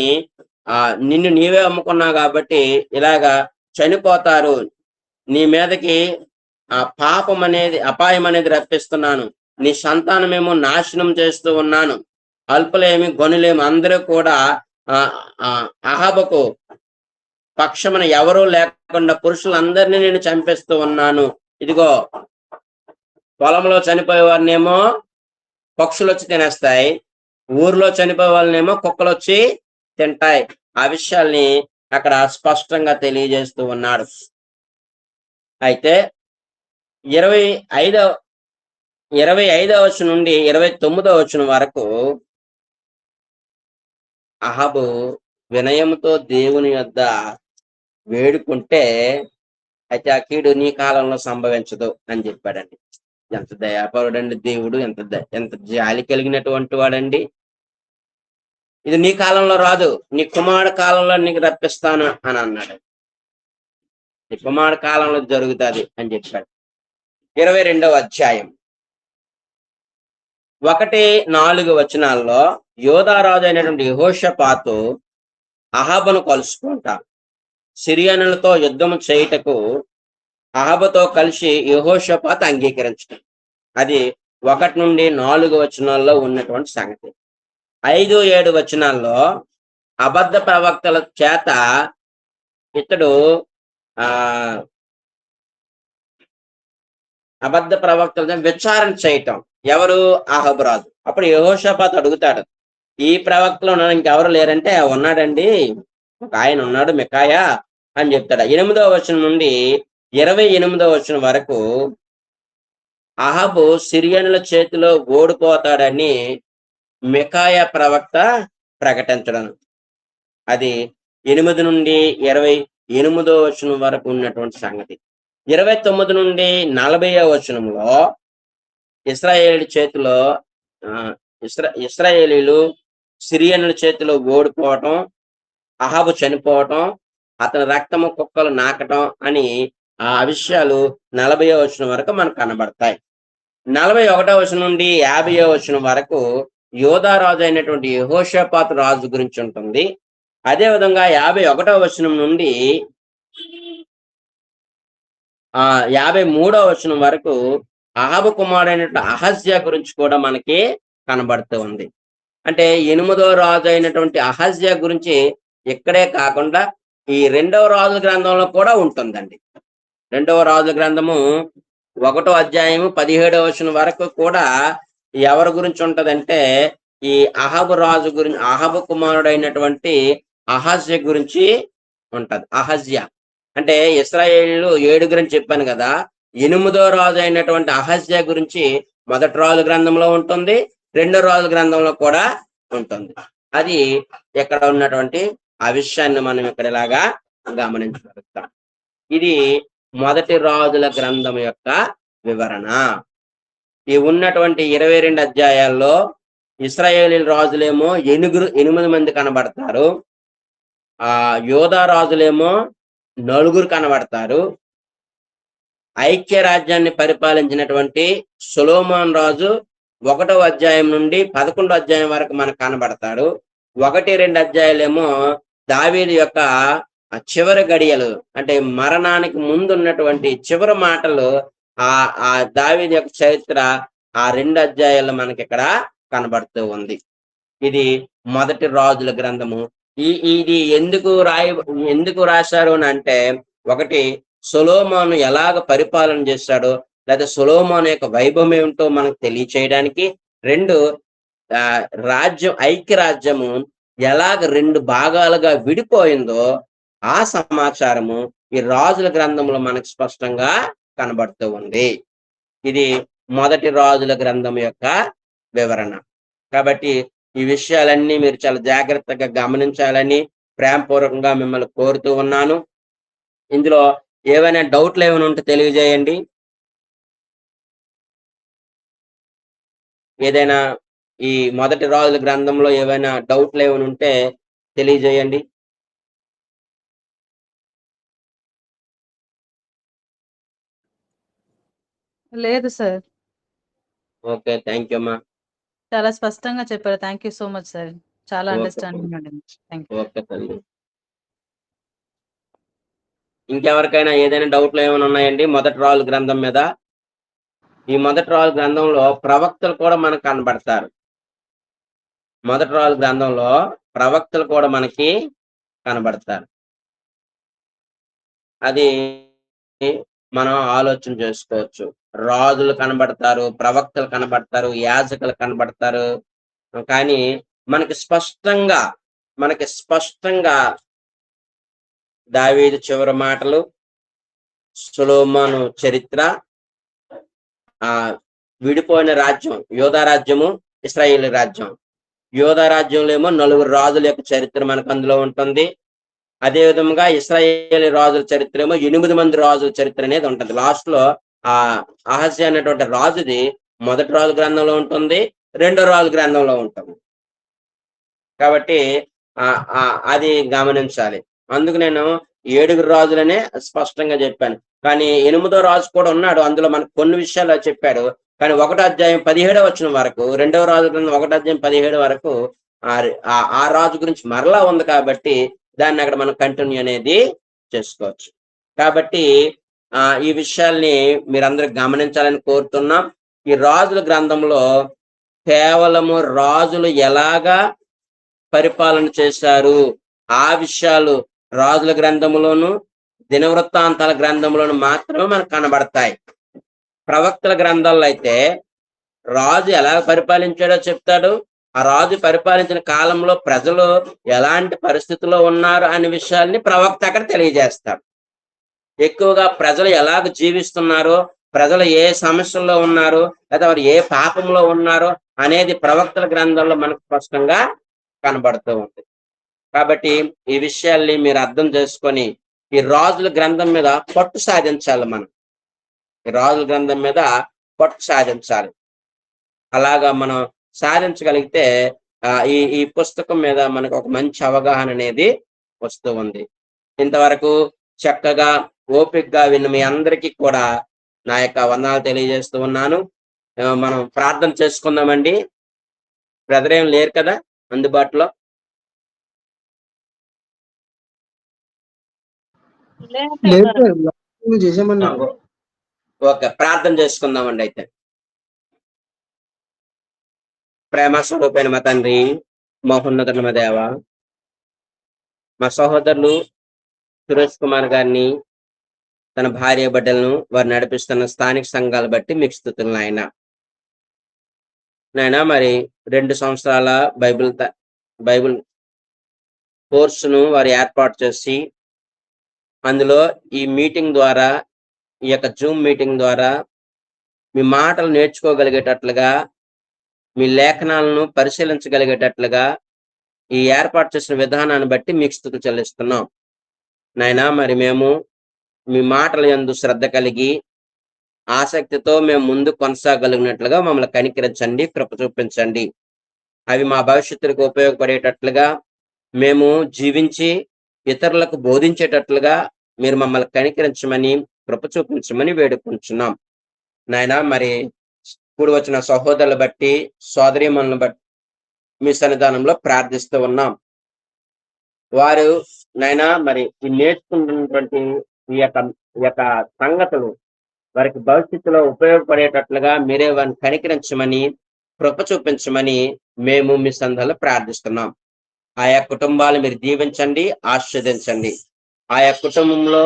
నిన్ను నీవే అమ్ముకున్నావు కాబట్టి ఇలాగా చనిపోతారు, నీ మీదకి పాపం అనేది అపాయం అనేది రప్పిస్తున్నాను, నీ సంతానమేమో నాశనం చేస్తూ ఉన్నాను, అల్పులేమి గనులేమి అందరూ కూడా అహాబుకు పక్షమున ఎవరూ లేకుండా పురుషులందరినీ నేను చంపేస్తూ ఉన్నాను. ఇదిగో పొలంలో చనిపోయే వారినేమో పక్షులు వచ్చి తినేస్తాయి, ఊర్లో చనిపోయే వాళ్ళనేమో కుక్కలు వచ్చి తింటాయి. ఆ విషయాల్ని అక్కడ స్పష్టంగా తెలియజేస్తూ ఉన్నాడు. అయితే 25వ వచనం నుండి 29వ వచనం వరకు అహాబు వినయంతో దేవుని యొద్ద వేడుకుంటే, అయితే ఆ కీడు నీ కాలంలో సంభవించదు అని చెప్పాడండి. ఎంత దయాపరుడండి దేవుడు, ఎంత జాలి కలిగినటువంటి వాడండి. ఇది నీ కాలంలో రాదు, నీ కుమారుడు కాలంలో నీకు రప్పిస్తాను అని అన్నాడు. నీ కుమారుడు కాలంలో జరుగుతుంది అని చెప్పాడు. 22వ అధ్యాయం 1-4 వచనాల్లో యోధారాజు అయినటువంటి యెహోషాపాతు అహాబును కలుసుకుంటా సిరియనులతో యుద్ధం చేయుటకు అహాబుతో కలిసి యెహోషాపాతు అంగీకరించడం. అది 1-4 వచనాల్లో ఉన్నటువంటి సంగతి. 5-7 వచనాల్లో అబద్ధ ప్రవక్తల చేత ఇతడు అబద్ధ ప్రవక్తల విచారణ చేయటం. ఎవరు? అహాబు రాజు. అప్పుడు యెహోషాపాతు అడుగుతాడు, ఈ ప్రవక్తలో ఇంకెవరు లేరంటే ఉన్నాడండి, ఒక ఆయన ఉన్నాడు మికాయా అని చెప్తాడు. 8వ వచనం నుండి 28వ వచనం వరకు అహాబు సిరియనుల చేతిలో ఓడిపోతాడని మికాయా ప్రవక్త ప్రకటించడం. అది 8 నుండి 28వ వచనం వరకు ఉన్నటువంటి సంగతి. 29 నుండి 40వ వచనంలో ఇశ్రాయేలు చేతిలో ఇశ్రాయేలీలు సిరియనుల చేతిలో ఓడిపోవటం, అహాబు చనిపోవటం, అతని రక్తము కుక్కలు నాకటం అని ఆ విషయాలు 40వ వచనం వరకు మనకు కనబడతాయి. 41వ వచనం నుండి 50వ వచనం వరకు యోధా రాజు అయినటువంటి యెహోషాపాతు రాజు గురించి ఉంటుంది. అదే విధంగా 51వ వచనం నుండి 53వ వచనం వరకు అహాబు కుమారుడైనటువంటి అహజ్యా గురించి కూడా మనకి కనబడుతూ ఉంది. అంటే 8వ రాజు అయినటువంటి అహజ్యా గురించి ఇక్కడే కాకుండా ఈ 2వ రాజుల గ్రంథంలో కూడా ఉంటుందండి. 2వ రాజుల గ్రంథము 1వ అధ్యాయము 17వ వచనం వరకు కూడా ఎవరి గురించి ఉంటదంటే ఈ అహాబు రాజు గురించి, అహాబు కుమారుడైనటువంటి అహజ్యా గురించి ఉంటది. అహజ్యా అంటే ఇశ్రాయేలు 7 అని చెప్పాను కదా, 8వ రాజు అయినటువంటి అహజ్యా గురించి 1వ రాజుల గ్రంథంలో ఉంటుంది, 2వ రాజుల గ్రంథంలో కూడా ఉంటుంది. అది ఇక్కడ ఉన్నటువంటి ఆ విషయాన్ని మనం ఇక్కడ ఇలాగా గమనించగలుగుతాం. ఇది 1వ రాజుల గ్రంథం యొక్క వివరణ. ఈ ఉన్నటువంటి 22 అధ్యాయాల్లో ఇశ్రాయేలీ రాజులేమో 8 మంది కనబడతారు, యోధా రాజులేమో 4 కనబడతారు. ఐక్య రాజ్యాన్ని పరిపాలించినటువంటి సొలొమోను రాజు 1వ అధ్యాయం నుండి 11వ అధ్యాయం వరకు మనకు కనబడతాడు. 1-2 అధ్యాయాలేమో దావీదు యొక్క చివరి గడియలు, అంటే మరణానికి ముందు ఉన్నటువంటి చివరి మాటలు, ఆ దావీదు యొక్క చరిత్ర ఆ 2 అధ్యాయాల్లో మనకి ఇక్కడ కనబడుతూ ఉంది. ఇది 1వ రాజుల గ్రంథము. ఇది ఎందుకు రాశారు అని అంటే, ఒకటి సొలొమోను ఎలాగ పరిపాలన చేశాడో, లేదా సొలొమోను యొక్క వైభవం ఏమిటో మనకు తెలియచేయడానికి. 2 ఐక్య రాజ్యము ఎలాగ 2 భాగాలుగా విడిపోయిందో ఆ సమాచారము ఈ రాజుల గ్రంథంలో మనకు స్పష్టంగా కనబడుతూ ఉంది. ఇది 1వ రాజుల గ్రంథం యొక్క వివరణ. కాబట్టి ఈ విషయాలన్నీ మీరు చాలా జాగ్రత్తగా గమనించాలని ప్రేమపూర్వకంగా మిమ్మల్ని కోరుతూ ఉన్నాను. ఇందులో ఏవైనా డౌట్లు ఏమైనా ఉంటే తెలియజేయండి. ఏదైనా ఈ 1వ రాజుల గ్రంథంలో ఏవైనా డౌట్లు ఏమైనా ఉంటే తెలియజేయండి. లేదు సార్. ఓకే, థ్యాంక్ యూ అమ్మా. చాలా స్పష్టంగా చెప్పారు. Thank you so much sir. చాలా ఓకే. అండర్స్టాండింగ్ ఉండింది. Thank you. ఓకే తల్లి. ఇంకెవరికైనా ఏదైనా డౌట్లు ఏమైనా ఉన్నాయండి 1వ రాజుల గ్రంథం మీద? ఈ 1వ రాజుల గ్రంథంలో ప్రవక్తలు కూడా మనకు కనబడతారు. 1వ రాజుల గ్రంథంలో ప్రవక్తలు కూడా మనకి కనబడతారు. అది మనం ఆలోచన చేసుకోవచ్చు. రాజులు కనబడతారు, ప్రవక్తలు కనబడతారు, యాజకులు కనబడతారు. కానీ మనకి స్పష్టంగా దావీదు చివరి మాటలు, సొలొమోను చరిత్ర, విడిపోయిన రాజ్యం యోధా రాజ్యము, ఇశ్రాయేలు రాజ్యం. యోధా రాజ్యంలో ఏమో 4 రాజుల యొక్క చరిత్ర మనకు అందులో ఉంటుంది. అదే విధంగా ఇశ్రాయేలు రాజుల చరిత్ర ఏమో 8 మంది రాజుల చరిత్ర అనేది ఉంటుంది. లాస్ట్ లో అహజ్యా అనేటువంటి రాజుది 1వ రాజు గ్రంథంలో ఉంటుంది, 2వ రాజు గ్రంథంలో ఉంటుంది. కాబట్టి అది గమనించాలి. అందుకు నేను 7 రాజులనే స్పష్టంగా చెప్పాను. కానీ 8వ రాజు కూడా ఉన్నాడు, అందులో మనకు కొన్ని విషయాలు చెప్పాడు. కానీ 1వ అధ్యాయం 17వ వచనం వరకు, 2వ రాజు గ్రంథం 1వ అధ్యాయం 17 వరకు ఆ రాజు గురించి మరలా ఉంది. కాబట్టి దాన్ని అక్కడ మనం కంటిన్యూ అనేది చేసుకోవచ్చు. కాబట్టి ఈ విషయాల్ని మీరందరూ గమనించాలని కోరుతున్నాం. ఈ రాజుల గ్రంథంలో కేవలము రాజులు ఎలాగా పరిపాలన చేశారు ఆ విషయాలు రాజుల గ్రంథంలోను, దినవృత్తాంతాల గ్రంథంలోను మాత్రమే మనకు కనబడతాయి. ప్రవక్తల గ్రంథాల్లో అయితే రాజు ఎలా పరిపాలించాడో చెప్తాడు, ఆ రాజు పరిపాలించిన కాలంలో ప్రజలు ఎలాంటి పరిస్థితుల్లో ఉన్నారు అనే విషయాల్ని ప్రవక్త అక్కడ తెలియజేస్తారు. ఎక్కువగా ప్రజలు ఎలాగ జీవిస్తున్నారో, ప్రజలు ఏ సమస్యల్లో ఉన్నారు, లేదా వారు ఏ పాపంలో ఉన్నారో అనేది ప్రవక్తల గ్రంథంలో మనకు స్పష్టంగా కనబడుతూ ఉంది. కాబట్టి ఈ విషయాల్ని మీరు అర్థం చేసుకొని ఈ రాజుల గ్రంథం మీద పట్టు సాధించాలి. మనం ఈ రాజుల గ్రంథం మీద పట్టు సాధించాలి. అలాగా మనం సాధించగలిగితే ఈ ఈ పుస్తకం మీద మనకు ఒక మంచి అవగాహన అనేది వస్తూ ఉంది. ఇంతవరకు చక్కగా ఓపికగా విన్న మీ అందరికీ కూడా నా యొక్క వందనాలు తెలియజేస్తూ ఉన్నాను. మనం ప్రార్థన చేసుకుందామండి. బ్రదర్ ఏం లేరు కదా అందుబాటులో? లేదు చేసామన్నారు. ఓకే, ప్రార్థన చేసుకుందామండి. అయితే ప్రేమ స్వరూపైన మా తండ్రి, మహోన్నతుల మా దేవ, మా సహోదరులు సురేష్ కుమార్ గారిని, తన భార్య బిడ్డలను, వారు నడిపిస్తున్న స్థానిక సంఘాలు బట్టి మీకు స్తుతులు నాయన. మరి 2 సంవత్సరాల బైబిల్ కోర్సును వారు ఏర్పాటు చేసి, అందులో ఈ మీటింగ్ ద్వారా, ఈ యొక్క జూమ్ మీటింగ్ ద్వారా మీ మాటలు నేర్చుకోగలిగేటట్లుగా, మీ లేఖనాలను పరిశీలించగలిగేటట్లుగా ఈ ఏర్పాటు చేసిన విధానాన్ని బట్టి మీకు స్తుతులు చెల్లిస్తున్నాం నాయనా. మరి మేము మీ మాటల యందు శ్రద్ధ కలిగి ఆసక్తితో మేము ముందు కొనసాగలిగినట్లుగా మమ్మల్ని కనికరించండి, కృప చూపించండి. అవి మా భవిష్యత్తుకు ఉపయోగపడేటట్లుగా, మేము జీవించి ఇతరులకు బోధించేటట్లుగా మీరు మమ్మల్ని కనికరించమని, కృప చూపించమని వేడుకుంటున్నాం నాయనా. మరి కూడి వచ్చిన సహోదరులు బట్టి, సోదరీమణులను బట్టి మీ సన్నిధానంలో ప్రార్థిస్తూ ఉన్నాం. వారు నాయనా మరి ఈ నేర్చుకున్నటువంటి ఈ యొక్క సంగతులు వారికి భవిష్యత్తులో ఉపయోగపడేటట్లుగా మీరే వారిని కనికరించమని, కృప చూపించమని మేము మీ సందర్భంలో ప్రార్థిస్తున్నాం. ఆయా కుటుంబాలు మీరు దీవించండి, ఆశీర్వదించండి. ఆయా కుటుంబంలో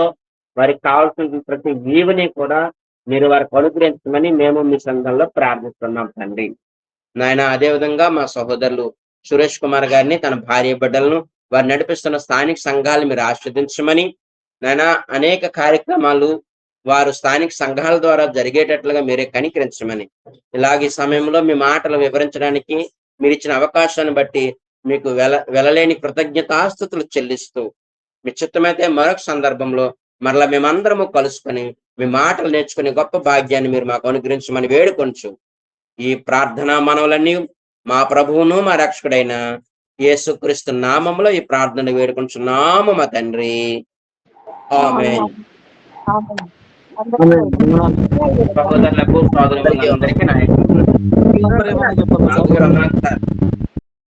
వారికి కావాల్సిన ప్రతి ఈవిని కూడా మీరు వారికి అనుగ్రహించమని మేము మీ సంఘంలో ప్రార్థిస్తున్నాం తండ్రి నాయన. అదేవిధంగా మా సహోదరులు సురేష్ కుమార్ గారిని, తన భార్య బిడ్డలను, వారు నడిపిస్తున్న స్థానిక సంఘాలు మీరు ఆస్వాదించమని నాయన. అనేక కార్యక్రమాలు వారు స్థానిక సంఘాల ద్వారా జరిగేటట్లుగా మీరే కనికరించమని, ఇలాగ ఈ సమయంలో మీ మాటలు వివరించడానికి మీరు ఇచ్చిన అవకాశాన్ని బట్టి మీకు వెలలేని కృతజ్ఞతాస్తుతులు చెల్లిస్తూ, మీ చిత్తమైతే మరొక సందర్భంలో మరలా మేమందరము కలుసుకొని మీ మాటలు నేర్చుకునే గొప్ప భాగ్యాన్ని మీరు మాకు అనుగ్రహించమని వేడుకొంచు. ఈ ప్రార్థనా మనవులన్నీ మా ప్రభువును మా రక్షకుడైన యేసుక్రీస్తు నామములో ఈ ప్రార్థన వేడుకొంచున్నాము మా తండ్రి. ఆమేన్. సహోదరులకు, సోదరులందరికీ నా యొక్క